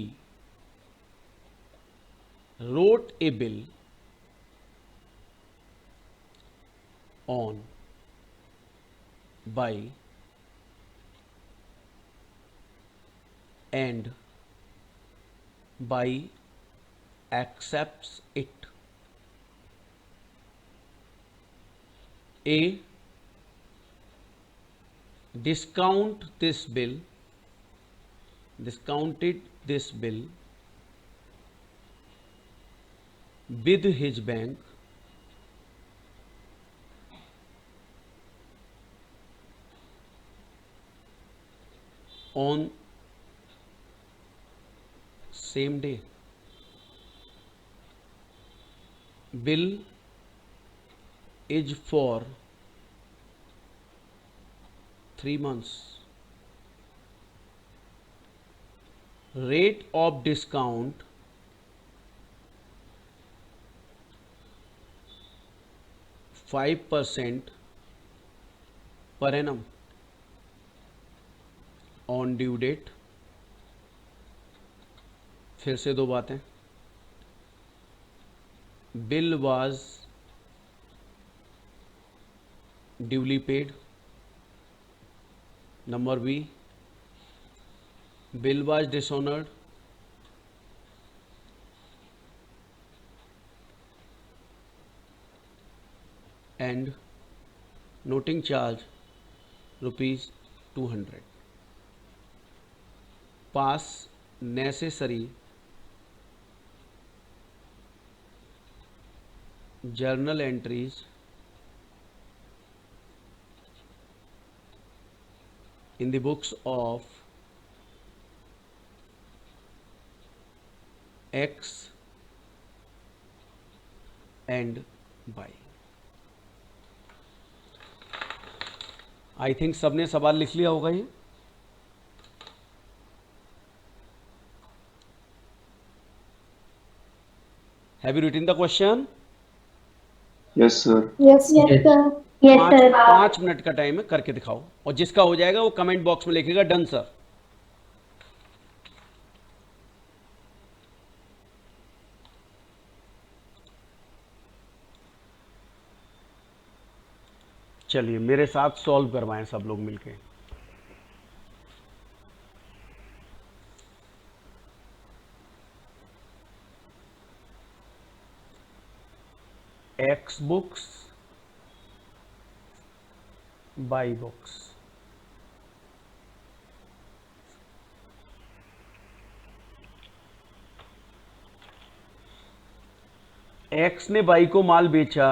wrote a bill on buy and buy accepts it. A, discounted this bill with his bank on same day. Bill is for 3 months. Rate of discount 5% per annum on due date. फिर से दो बातें, bill was duly paid, number B, bill was dishonoured, and noting charge ₹200. Pass necessary journal entries in the books of X and Y. I think सबने सवाल लिख लिया होगा ये। Have you written the question? Yes sir. Yes, Yes. sir. Yes, sir. 5 minute का time है, करके दिखाओ, और जिसका हो जाएगा वो कमेंट बॉक्स में लिखेगा डन सर। चलिए मेरे साथ सॉल्व करवाएं सब लोग मिलके। X books, Y books। X ने बाई को माल बेचा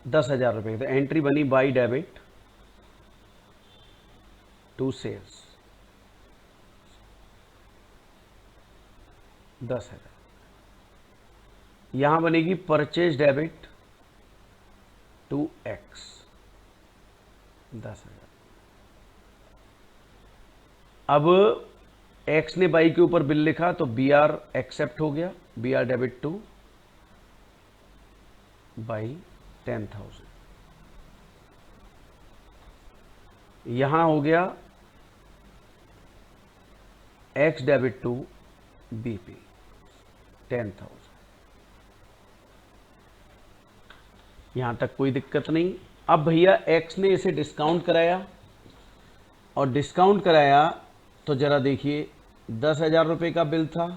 10,000 रुपए, तो एंट्री बनी बाई डेबिट टू सेल्स 10,000। यहां बनेगी परचेज डेबिट टू एक्स 10,000। अब एक्स ने बाई के ऊपर बिल लिखा तो बी आर एक्सेप्ट हो गया, B R debit to by 10,000। यहां हो गया एक्स डेबिट टू बीपी 10,000। यहां तक कोई दिक्कत नहीं। अब भैया एक्स ने इसे डिस्काउंट कराया और डिस्काउंट कराया तो जरा देखिए 10,000 रुपये का बिल था,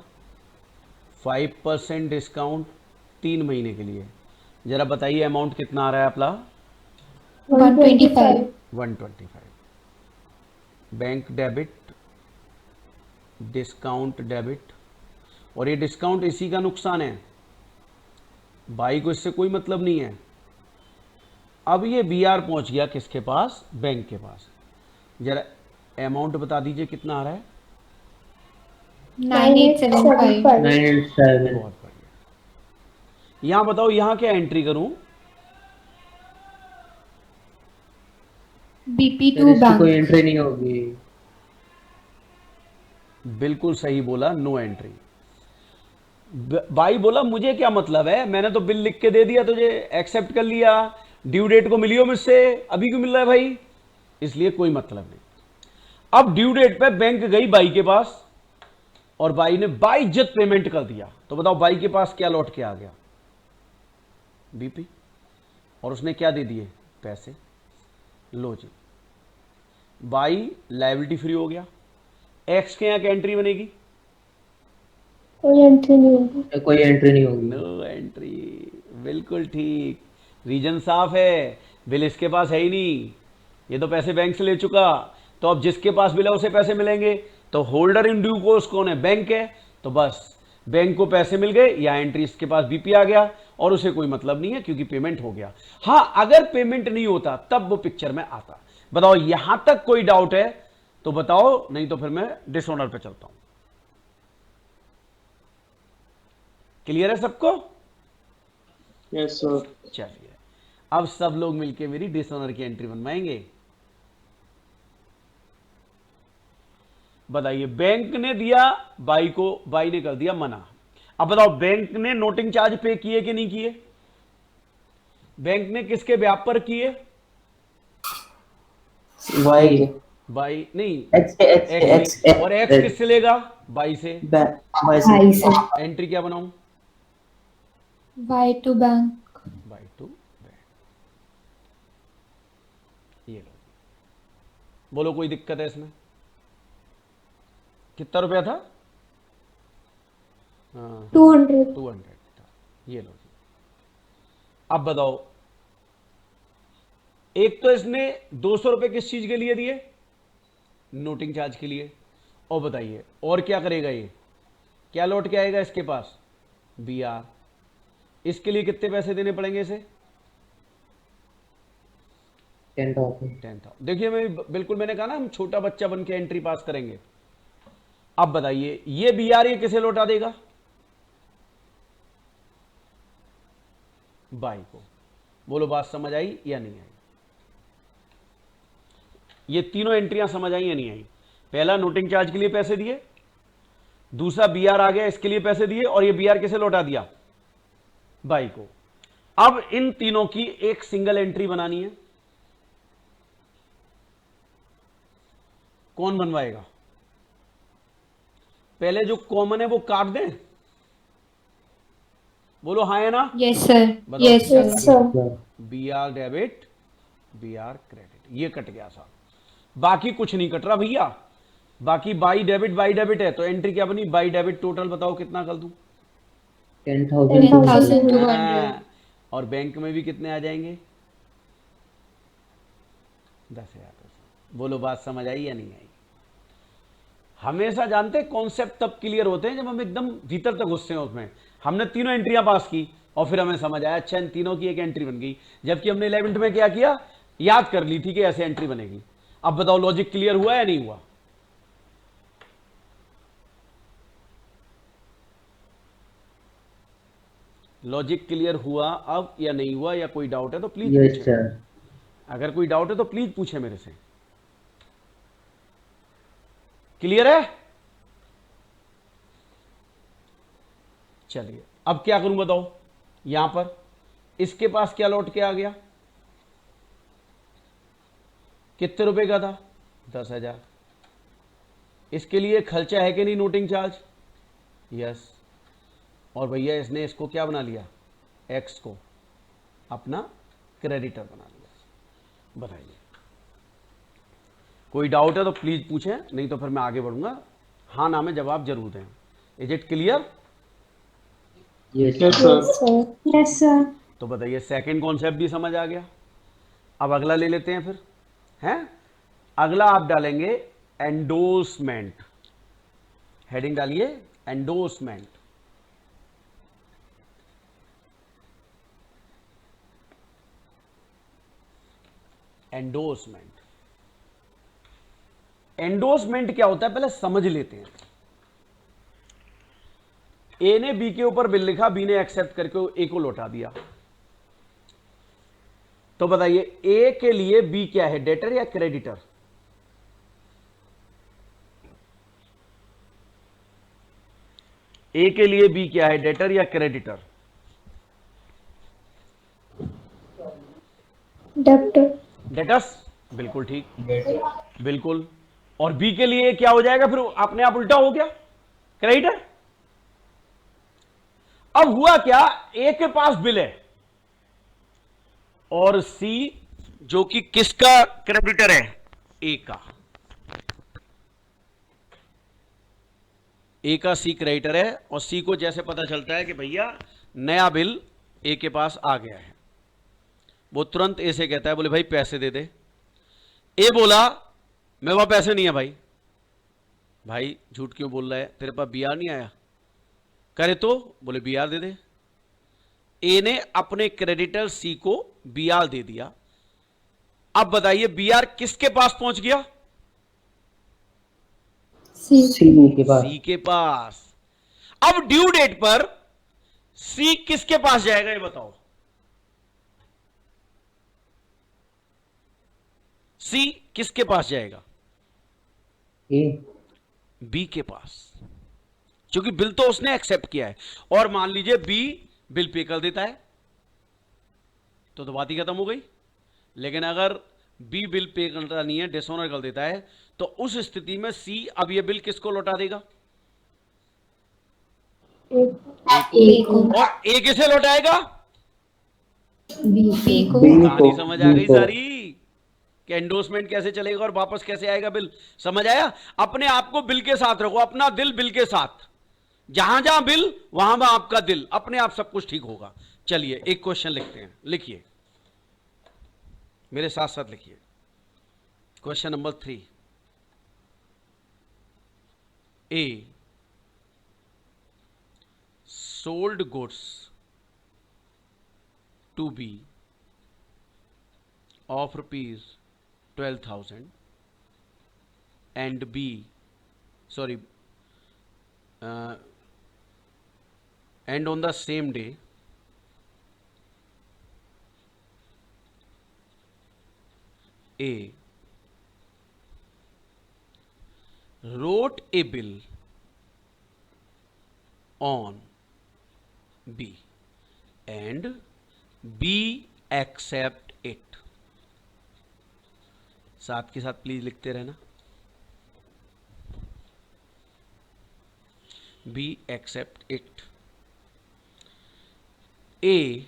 5% डिस्काउंट 3 महीने के लिए। जरा बताइए अमाउंट कितना आ रहा है आपका? 125. 125। बैंक डेबिट, डिस्काउंट डेबिट, और ये डिस्काउंट इसी का नुकसान है, भाई को इससे कोई मतलब नहीं है। अब ये बीआर पहुंच गया किसके पास? बैंक के पास। जरा अमाउंट बता दीजिए कितना आ रहा है? 9875. 987। बहुत बढ़िया। यहां बताओ यहां क्या एंट्री करूं? BP सर to इसकी कोई bank. एंट्री नहीं होगी। बिल्कुल सही बोला, नो एंट्री। भाई बोला मुझे क्या मतलब है, मैंने तो बिल लिख के दे दिया तुझे, एक्सेप्ट कर लिया, ड्यू डेट को मिली हो मुझसे, अभी क्यों मिल रहा है भाई? इसलिए कोई मतलब नहीं। अब ड्यू डेट पे बैंक गई बाई के पास और बाई ने बाइज्जत पेमेंट कर दिया, तो बताओ बाई के पास क्या लौट के आ गया? बीपी। और उसने क्या दे दिए? पैसे। लो जी, बाई लायबिलिटी फ्री हो गया। एक्स के यहां क्या एंट्री बनेगी? कोई एंट्री नहीं होगी. कोई एंट्री नहीं होगी। No entry. बिल्कुल ठीक, रीजन साफ है, बिल इसके पास है ही नहीं, ये तो पैसे बैंक से ले चुका, तो अब जिसके पास बिल है उसे पैसे मिलेंगे, तो होल्डर इन ड्यू कोर्स कौन है? बैंक है, तो बस बैंक को पैसे मिल गए, या एंट्री इसके पास बीपी आ गया और उसे कोई मतलब नहीं है क्योंकि पेमेंट हो गया। हां, अगर पेमेंट नहीं होता तब वो पिक्चर में आता। बताओ यहां तक कोई डाउट है तो बताओ, नहीं तो फिर मैं डिसऑनर पे चलता हूं। क्लियर है सबको? Yes sir. चलिए अब सब लोग मिलके मेरी डिसऑनर की एंट्री बनवाएंगे। बताइए, बैंक ने दिया बाई को, बाई ने कर दिया मना। अब बताओ बैंक ने नोटिंग चार्ज पे किए कि नहीं किए? बैंक ने किसके ब्याज पर किए? वाई बाई नहीं, एक्स एक्स एक्स एक्स और एक्स किससे लेगा? बाई से। वाई से भाई से. एंट्री क्या बनाऊं? Y to bank. By two bank. ये लो, बोलो कोई दिक्कत है इसमें? कितना रुपया था? 200. 200 था। ये लो जी। अब बताओ, एक तो इसने 200 रुपए किस चीज के लिए दिए? नोटिंग चार्ज के लिए। और बताइए और क्या करेगा ये? क्या लौट के आएगा इसके पास? बीआर। इसके लिए कितने पैसे देने पड़ेंगे इसे? 10,000। 10,000। देखिए मैं बिल्कुल, मैंने कहा ना हम छोटा बच्चा बन के एंट्री पास करेंगे। अब बताइए ये बीआर ये किसे लौटा देगा? बाई को। बोलो बात समझ आई या नहीं आई? ये तीनों एंट्रियां समझ आई या नहीं आई? पहला नोटिंग चार्ज के लिए पैसे दिए, दूसरा बीआर आ गया इसके लिए पैसे दिए, और ये बीआर किसे लौटा दिया? बाई को। अब इन तीनों की एक सिंगल एंट्री बनानी है। कौन बनवाएगा? पहले जो कॉमन है वो काट दें। बोलो हाँ है ना? Yes sir. बताओ। Yes sir. Yes sir. BR debit, BR credit, ये कट गया साहब। बाकी कुछ नहीं कट रहा भैया। बाकी बाई डेबिट है, तो एंट्री क्या बनी? बाई डेबिट टोटल बताओ कितना कर दूं? 10,000। 10,200. हाँ, और बैंक में भी कितने आ जाएंगे? 10,000। बोलो बात समझ आई या नहीं आई? हमेशा जानते हैं कॉन्सेप्ट तब क्लियर होते हैं जब हम एकदम भीतर तक घुसते हैं उसमें। हमने तीनों एंट्रियां पास की और फिर हमें समझ आया अच्छा इन तीनों की एक एंट्री बन गई, जबकि हमने 11th में क्या किया? याद कर ली थी कि ऐसे एंट्री बनेगी। अब बताओ लॉजिक क्लियर हुआ या नहीं हुआ? लॉजिक क्लियर हुआ अब या नहीं हुआ, या कोई डाउट है तो प्लीज यस पूछे। सर। अगर कोई डाउट है तो प्लीज पूछे मेरे से। क्लियर है? चलिए अब क्या करूं बताओ। यहां पर इसके पास क्या लौट के आ गया? कितने रुपए का था? 10,000। इसके लिए खर्चा है कि नहीं नोटिंग चार्ज? यस। और भैया इसने इसको क्या बना लिया? एक्स को अपना क्रेडिटर बना लिया। बताइए कोई डाउट है तो प्लीज पूछें, नहीं तो फिर मैं आगे बढ़ूंगा। हाँ ना में जवाब जरूर दें। Is it clear? Yes yes sir. Sir yes sir. तो बताइए, सेकंड कॉन्सेप्ट भी समझ आ गया। अब अगला ले लेते हैं फिर, हैं? अगला आप डालेंगे एंडोर्समेंट। हेडिंग डालिए एंडोर्समेंट। एंडोर्समेंट, एंडोर्समेंट क्या होता है पहले समझ लेते हैं। ए ने बी के ऊपर बिल लिखा, बी ने एक्सेप्ट करके ए को लौटा दिया। तो बताइए ए के लिए बी क्या है, डेटर या क्रेडिटर? ए के लिए बी क्या है, डेटर या क्रेडिटर? डेप्टर। डेटर्स, बिल्कुल ठीक, बिल्कुल। और बी के लिए क्या हो जाएगा फिर, अपने आप उल्टा हो गया, क्रेडिटर। अब हुआ क्या, ए के पास बिल है और सी जो कि किसका क्रेडिटर है, ए का। ए का सी क्रेडिटर है और सी को जैसे पता चलता है कि भैया नया बिल ए के पास आ गया है, वो तुरंत ए से कहता है, बोले भाई पैसे दे दे। ए बोला मेरे पास पैसे नहीं है भाई। भाई झूठ क्यों बोल रहा है, तेरे पास बीआर नहीं आया? करे तो बोले बीआर दे दे। ए ने अपने क्रेडिटर सी को बीआर दे दिया। अब बताइए बीआर किसके पास पहुंच गया? सी। के पास। सी के पास। अब ड्यू डेट पर सी किसके पास जाएगा ये बताओ? सी किसके पास जाएगा? ए। बी के पास, क्योंकि बिल तो उसने एक्सेप्ट किया है। और मान लीजिए बी बिल पे कर देता है तो बात ही खत्म हो गई। लेकिन अगर बी बिल पे करता नहीं है, डिसऑनर कर देता है, तो उस स्थिति में सी अब ये बिल किसको लौटा देगा? ए को। और ए किसे लौटाएगा? बी को। कहानी समझ आ गई सारी कि एंडोर्समेंट कैसे चलेगा और वापस कैसे आएगा बिल? समझ आया? अपने आप को बिल के साथ रखो, अपना दिल बिल के साथ। जहां जहां बिल वहां वहां आपका दिल, अपने आप सब कुछ ठीक होगा। चलिए एक क्वेश्चन लिखते हैं, लिखिए मेरे साथ साथ लिखिए। Question number 3। A sold goods to B of rupees 12,000 and B, sorry, and on the same day A wrote a bill on B and B accept it। साथ के साथ प्लीज लिखते रहना। B accept it. A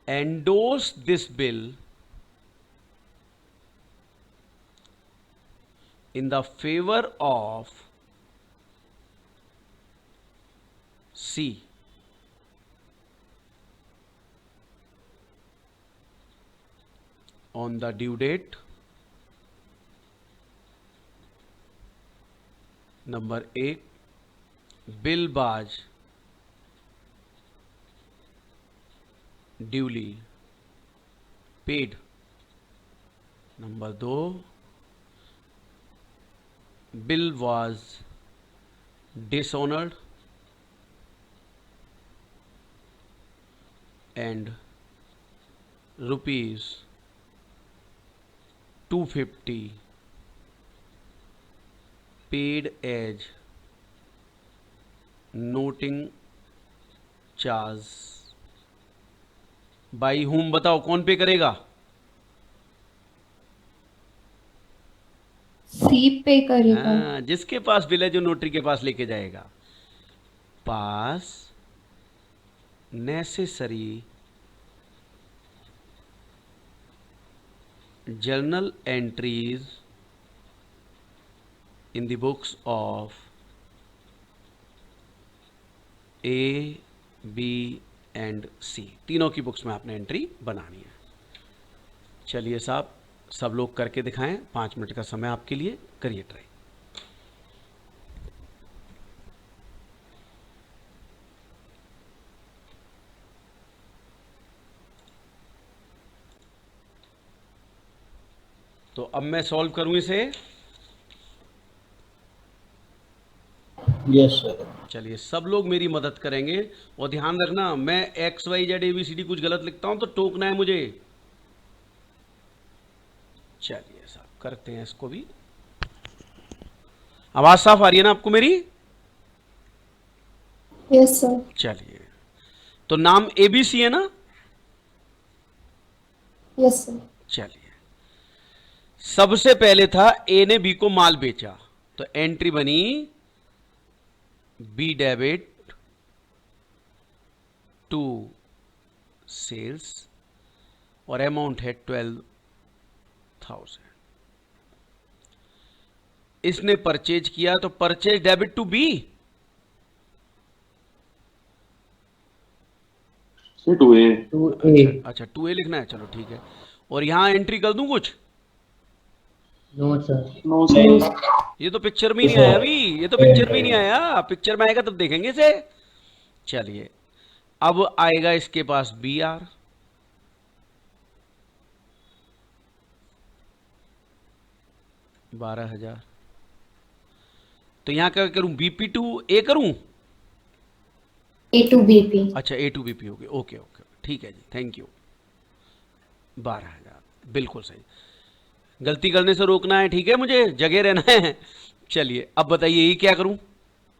endorse this bill in the favor of C on the due date number 1 bill was duly paid, number 2 bill was dishonored and rupees 250 paid as noting charge by whom? बताओ कौन पे करेगा? सी पे करेगा। हाँ, जिसके पास bill है, जो नोटरी के पास लेके जाएगा। पास necessary journal entries in the books of A, B and C, तीनों की बुक्स में आपने एंट्री बनानी है। चलिए साहब, सब लोग करके दिखाएं, 5 मिनट का समय आपके लिए, करिए ट्राई। तो अब मैं सॉल्व करूं इसे। Yes sir. चलिए, सब लोग मेरी मदद करेंगे और ध्यान रखना, मैं XYZ ABCD कुछ गलत लिखता हूं तो टोकना है मुझे। चलिए साहब, करते हैं इसको भी। आवाज साफ आ रही है ना आपको मेरी? Yes sir. चलिए, तो नाम ABC है ना? Yes sir. चलिए, सबसे पहले था A ने B को माल बेचा, तो एंट्री बनी B डेबिट टू सेल्स और अमाउंट है 12,000। इसने परचेज किया तो purchase debit to B। Sir 2A। 2A। अच्छा 2A लिखना है, चलो ठीक है। और यहां एंट्री कर दूं कुछ? No sir. No sir. ये तो पिक्चर में ही नहीं आया अभी, ये तो पिक्चर में ही नहीं आया, पिक्चर में आएगा तब देखेंगे इसे। चलिए, अब आएगा इसके पास BR, $12,000। तो यहां क्या करूं, BP टू A करूं? A to BP। अच्छा A टू BP हो गया, ओके ओके, ठीक है जी, थैंक यू। 12,000 बिल्कुल सही। गलती करने से रोकना है, ठीक है, मुझे जगह रहना है। चलिए, अब बताइए ये क्या करूं,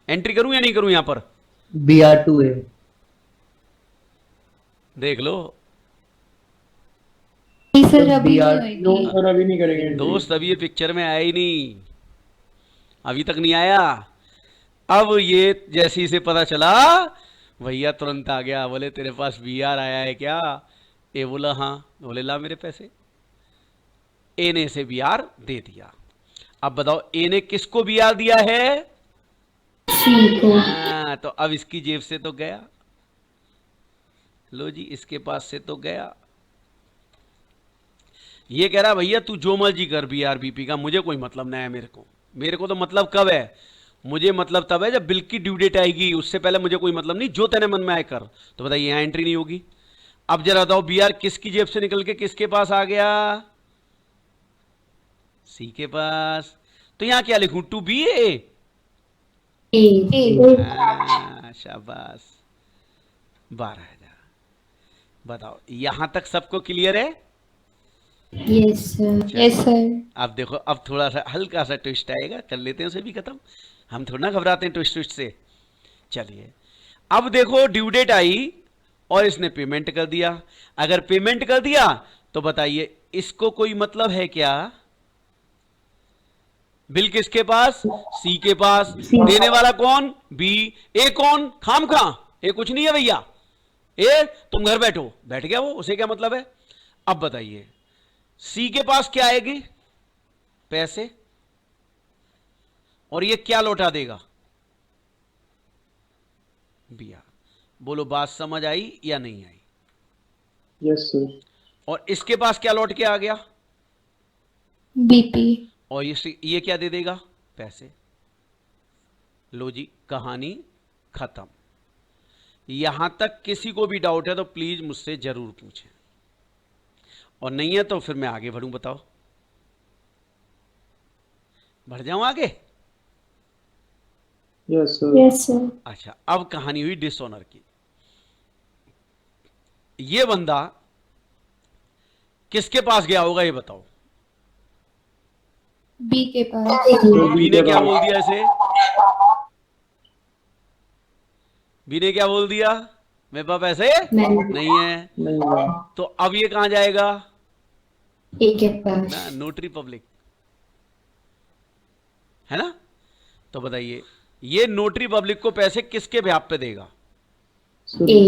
एंट्री करूं या नहीं करूं? यहां पर BR2A। देख लो सर अभी नहीं BR होएगी। नो सर, अभी नहीं करेंगे। दोस्त, अभी ये पिक्चर में आया ही नहीं, अभी तक नहीं आया। अब ये जैसे इसे पता चला, भैया तुरंत आ गया, बोले तेरे पास BR आया है क्या? ए बोला हाँ, बोले ला मेरे पैसे। ए ने इसे BR दे दिया। अब बताओ ए ने किसको BR दिया है? C को। हाँ, तो अब इसकी जेब से तो गया, लो जी, इसके पास से तो गया। ये कह रहा भैया तू जो मर्जी कर BR BP का, मुझे कोई मतलब नहीं है। मेरे को तो मतलब कब है, मुझे मतलब तब है जब बिल की ड्यू डेट आएगी, उससे पहले मुझे कोई मतलब नहीं, जो तेरे मन में आए कर। तो बताइए यहां एंट्री नहीं होगी। अब जरा बताओ BR किसकी जेब से निकल के किसके पास आ गया? C के पास। तो यहां क्या लिखूं, टू BA? A। शाबाश, 12,000। बताओ यहां तक सबको क्लियर है? Yes sir. Yes sir. अब देखो, अब थोड़ा सा हल्का सा ट्विस्ट आएगा, कर लेते हैं उसे भी खत्म, हम थोड़ा ना घबराते हैं ट्विस्ट से। चलिए, अब देखो ड्यू डेट आई और इसने पेमेंट कर दिया। अगर पेमेंट कर दिया तो बताइए इसको कोई मतलब है क्या? बिल किसके पास? C के पास। देने वाला कौन? B। A कौन? खामखा ए कुछ नहीं है भैया, ए तुम घर बैठो, बैठ गया वो, उसे क्या मतलब है? अब बताइए C के पास क्या आएगी? पैसे। और ये क्या लौटा देगा? BR। बोलो बात समझ आई या नहीं आई? Yes sir. और इसके पास क्या लौट के आ गया? BP। और ये क्या दे देगा? पैसे। लो जी, कहानी खत्म। यहां तक किसी को भी डाउट है तो प्लीज मुझसे जरूर पूछें, और नहीं है तो फिर मैं आगे बढ़ूं। बताओ, बढ़ जाऊं आगे? Yes sir. Yes sir. अच्छा, अब कहानी हुई डिसऑनर की। ये बंदा किसके पास गया होगा ये बताओ? B के पास। बी ने क्या बोल दिया इसे? बी ने क्या बोल दिया? मेरे पास पैसे नहीं है। नहीं। तो अब ये कहां जाएगा? A के पास। ना, नोटरी पब्लिक है ना। तो बताइए ये नोटरी पब्लिक को पैसे किसके ब्याह पे देगा? A।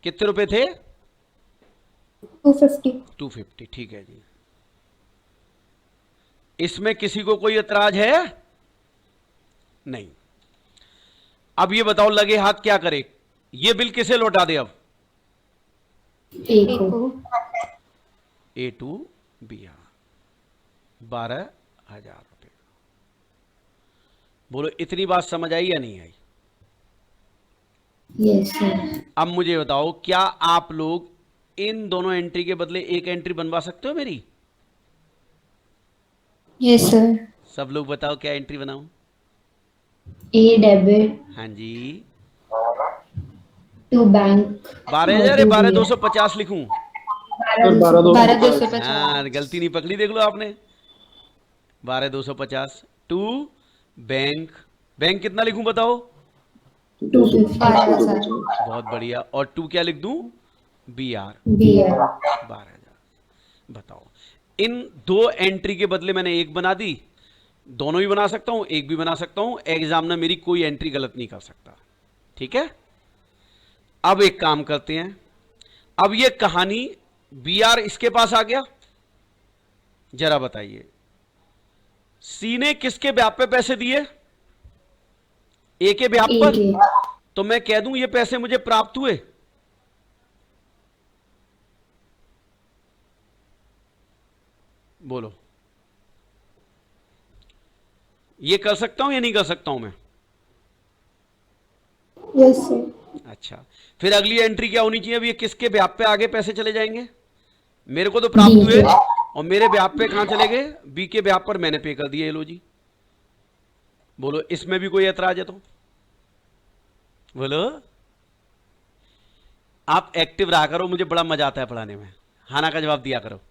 कितने रुपए थे? 250. 250, ठीक है जी। इसमें किसी को कोई एतराज है? नहीं। अब ये बताओ लगे हाथ क्या करे, ये बिल किसे लौटा दे अब? एक एक को को. ए टू बी आर, 12,000 रुपये। बोलो इतनी बात समझ आई या नहीं आई? Yes sir. अब मुझे बताओ, क्या आप लोग इन दोनों एंट्री के बदले एक एंट्री बनवा सकते हो मेरी? Yes sir. सब लोग बताओ क्या एंट्री बनाऊं? ए डेबिट हाँ जी, टू बैंक 12,000 12,250 लिखूं? सर 12,250 हाँ, गलती नहीं पकड़ी, देख लो आपने। 12,250 टू बैंक। बैंक कितना लिखूं बताओ? 250 12,000. बहुत बढ़िया। और टू क्या लिख दूं? बी आर, बियर 12,000। बताओ, इन दो एंट्री के बदले मैंने एक बना दी। दोनों भी बना सकता हूं, एक भी बना सकता हूं। एग्जामिनर मेरी कोई एंट्री गलत नहीं कर सकता। ठीक है, अब एक काम करते हैं। अब ये कहानी बी आर इसके पास आ गया, जरा बताइए सी ने किसके ब्याज पे पैसे दिए? ए के ब्याज ए पर। के तो मैं कह दूं ये पैसे मुझे प्राप्त हुए। बोलो, ये कर सकता हूं या नहीं कर सकता हूं मैं? Yes sir. अच्छा, फिर अगली एंट्री क्या होनी चाहिए? अब ये किसके ब्याज पे आगे पैसे चले जाएंगे? मेरे को तो प्राप्त बी हुए, के। और मेरे ब्याज पे कहां चले गए? बी के ब्याज पर मैंने पे कर दिए। लो जी, बोलो इसमें भी कोई ऐतराज है तो बोलो। आप एक्टिव रहा करो, मुझे बड़ा मजा आता है पढ़ाने में। हाना का जवाब दिया करो।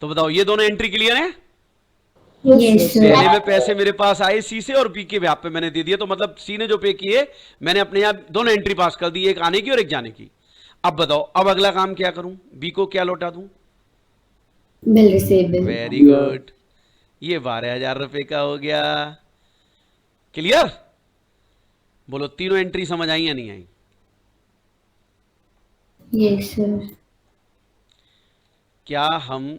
तो बताओ, ये दोनों एंट्री क्लियर है? यस पहले सर। में पैसे मेरे पास आए सी से, और बी के ब्याज पे मैंने दे दिए। तो मतलब सी ने जो पे किए, मैंने अपने आप दोनों एंट्री पास कर दी, एक आने की और एक जाने की। अब बताओ, अब अगला काम क्या करूं? बी को क्या लौटा दूं? बिल रिसीवेबल वेरी गुड, ये 12,000 रुपए का हो गया। क्लियर? बोलो तीनों एंट्री समझ आई या नहीं आई? Yes sir. क्या हम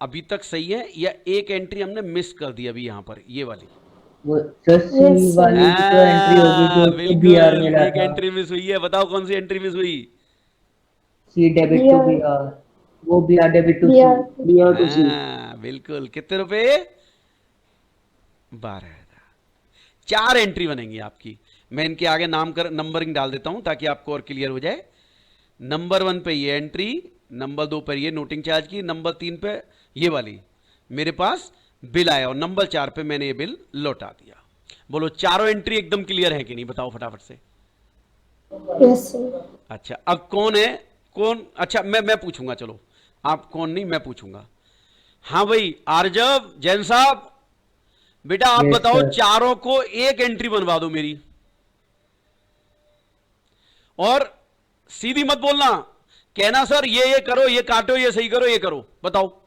अभी तक सही है, या एक एंट्री हमने मिस कर दी अभी यहां पर, ये वाली? वो सर सी वाली की तो एंट्री होगी जो उसको बीआर बिल्कुल, मिला एक था। एंट्री मिस हुई है। बताओ कौन सी एंट्री मिस हुई? सी डेबिट टू बीआर, वो BR debit to C. BR to C. हाँ बिल्कुल। कितने रुपए? 12,000। 4 एंट्री बनेंगी आपकी। मैं इनके आगे नंबरिंग डाल देता हूं ताकि आपको और क्लियर हो जाए। नंबर 1 पे ये एंट्री, नंबर 2 पर ये नोटिंग चार्ज की, नंबर 3 पे ये वाली मेरे पास बिल आया, और नंबर 4 पे मैंने ये बिल लौटा दिया। बोलो चारों एंट्री एकदम क्लियर है कि नहीं? बताओ फटाफट से। Yes sir. अच्छा, अब कौन है कौन? अच्छा, मैं पूछूंगा, चलो आप कौन नहीं, मैं पूछूंगा। हाँ भाई आरजब जैन साहब, बेटा आप Yes, बताओ, sir. चारों को एक एंट्री बनवा दो मेरी, और सीधी मत बोलना, कहना सर ये करो, ये काटो, ये सही करो, ये करो। बताओ।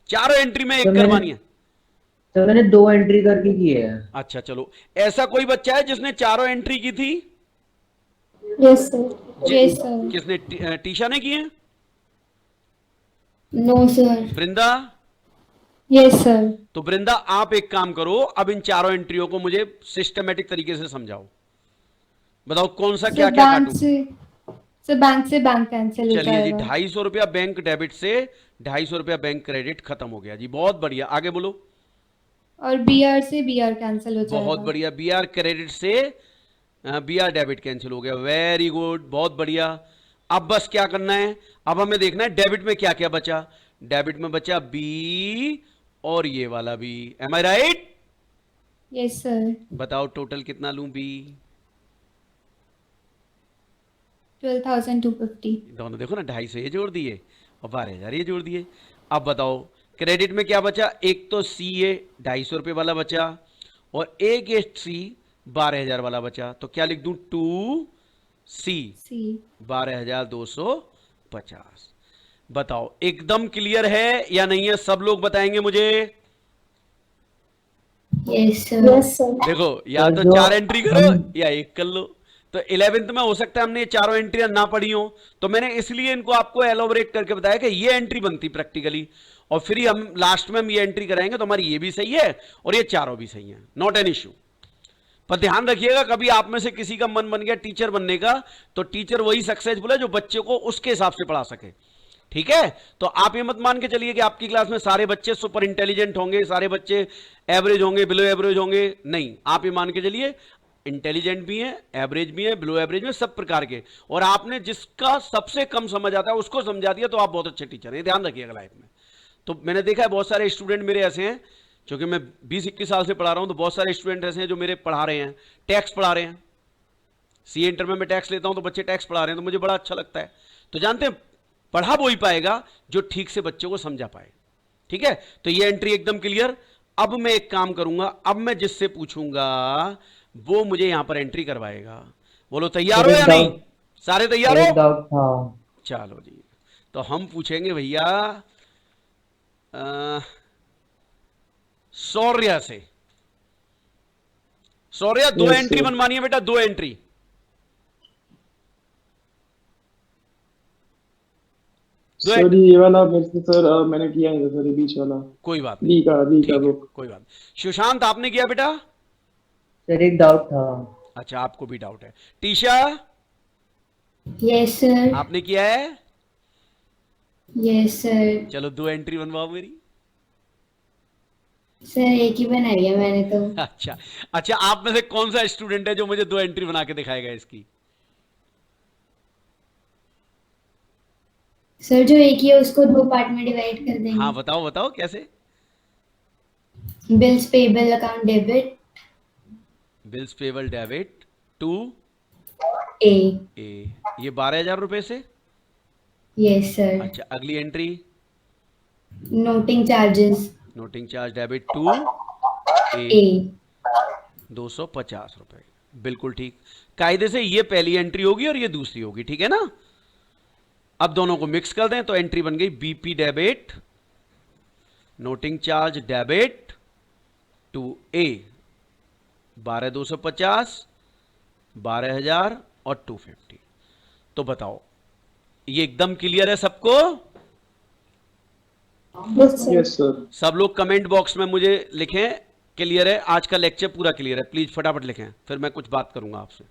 चारों एंट्री में एक तो मैंने- करवानी है। तो मैंने 2 एंट्री करके की है। अच्छा चलो, ऐसा कोई बच्चा है जिसने चारों एंट्री की थी? Yes sir. Yes sir. किसने? टीशा ने की है? No sir. Vrinda? Yes sir. तो वृंदा आप एक काम करो, अब इन चारों एंट्रियों को मुझे सिस्टमेटिक तरीके से समझाओ। बताओ कौन सा क्या क्या बैंक काटूं? से बैंक कैंसिल हो चलिए जी, जाएगा. 250 रुपया बैंक डेबिट से 250 रुपया बैंक क्रेडिट खत्म हो गया जी। बहुत बढ़िया, आगे बोलो। और बीआर से बीआर कैंसिल हो जाएगा. बहुत बढ़िया, बी आर क्रेडिट से बी आर डेबिट कैंसिल हो गया। वेरी गुड, बहुत बढ़िया। अब बस क्या करना है? अब हमें देखना है डेबिट में क्या क्या बचा। डेबिट में बचा बी और ये वाला भी। एम आई राइट? Yes sir. बताओ टोटल कितना लूं? बी 12,250. दोनों देखो ना, 250 ये जोड़ दिए और 12,000 ये जोड़ दिए। अब बताओ क्रेडिट में क्या बचा? एक तो सी ए 250 रुपये वाला बचा, और एक ये सी 12,000 वाला बचा। तो क्या लिख दूं? 2 सी C. 12,250। बताओ एकदम क्लियर है या नहीं है? सब लोग बताएंगे मुझे। Yes sir. Yes sir. देखो या तो तो जो 4 एंट्री करो हम- या 1 कर लो। तो 11th में हो सकता है हमने ये चारों एंट्रियां ना पढ़ी हो, तो मैंने इसलिए इनको आपको एलोबरेट करके बताया कि ये एंट्री बनती प्रैक्टिकली, और फिर ही हम लास्ट में हम ये एंट्री कराएंगे तो हमारी ये भी सही है और ये चारों भी सही है, नॉट एन इश्यू। पर ध्यान रखिएगा कभी आप में से किसी का मन बन गया टीचर बनने का, तो टीचर वही सक्सेसफुल है जो बच्चे को उसके हिसाब से पढ़ा सके, ठीक है। तो आप ये मत मान के चलिए कि आपकी क्लास में सारे बच्चे सुपर इंटेलिजेंट होंगे, सारे बच्चे एवरेज होंगे, बिलो एवरेज होंगे, नहीं। आप ये मान के चलिए इंटेलिजेंट भी हैं, एवरेज भी हैं, बिलो एवरेज में, सब प्रकार के, और आपने जिसका सबसे कम समझ आता है उसको समझा दिया तो आप बहुत अच्छे टीचर हैं, ध्यान रखिएगा लाइफ में। तो मैंने देखा है बहुत सारे स्टूडेंट मेरे ऐसे हैं, क्योंकि मैं 20-21 साल से पढ़ा रहा हूं, तो बहुत सारे स्टूडेंट ऐसे हैं जो मेरे पढ़ा रहे हैं, टैक्स पढ़ा रहे हैं, सीए इंटर में मैं टैक्स लेता हूं तो बच्चे टैक्स पढ़ा रहे हैं, तो मुझे बड़ा अच्छा लगता है। तो जानते हैं पढ़ा वो ही पाएगा जो ठीक से बच्चों को समझा पाए, ठीक है। तो ये एंट्री एकदम क्लियर। अब मैं एक काम करूंगा, अब मैं जिससे पूछूंगा वो मुझे यहां पर एंट्री करवाएगा। बोलो तैयार हो या नहीं? सारे तैयार एक हो? डाउट था। चलो जी, तो हम पूछेंगे भैया सौर्या से। सौर्या दो Yes, एंट्री sir. बनवानी है बेटा, 2 एंट्री। सर ये वाला वैसे सर मैंने किया है सर, ये बीच वाला कोई बात नहीं, बी ठीक का है, बुक। कोई बात नहीं। सुशांत आपने किया बेटा? सर एक डाउट था। अच्छा आपको भी डाउट है। Trisha yes sir. आपने किया है? Yes sir. चलो 2 एंट्री बनवाओ मेरी। सर एक ही बनाई है मैंने तो। अच्छा अच्छा, आप में से कौन सा स्टूडेंट है जो मुझे 2 एंट्री बना के दिखाएगा इसकी? सर जो एक ही है उसको 2 पार्ट में डिवाइड कर देंगे। हाँ बताओ बताओ कैसे। Bills payable account debit bills payable debit to A. ये 12,000 रुपए से। Yes sir. अच्छा अगली entry noting charges noting charge debit to A. 250 रुपए, बिल्कुल ठीक। कायदे से ये पहली एंट्री होगी और ये दूसरी होगी, ठीक है ना। अब दोनों को मिक्स कर दें तो एंट्री बन गई BP debit noting charge debit to A 12,250 12,000 और 250। तो बताओ ये एकदम क्लियर है सबको? Yes sir. सब लोग कमेंट बॉक्स में मुझे लिखें क्लियर है। आज का लेक्चर पूरा क्लियर है, प्लीज फटाफट लिखें, फिर मैं कुछ बात करूंगा आपसे।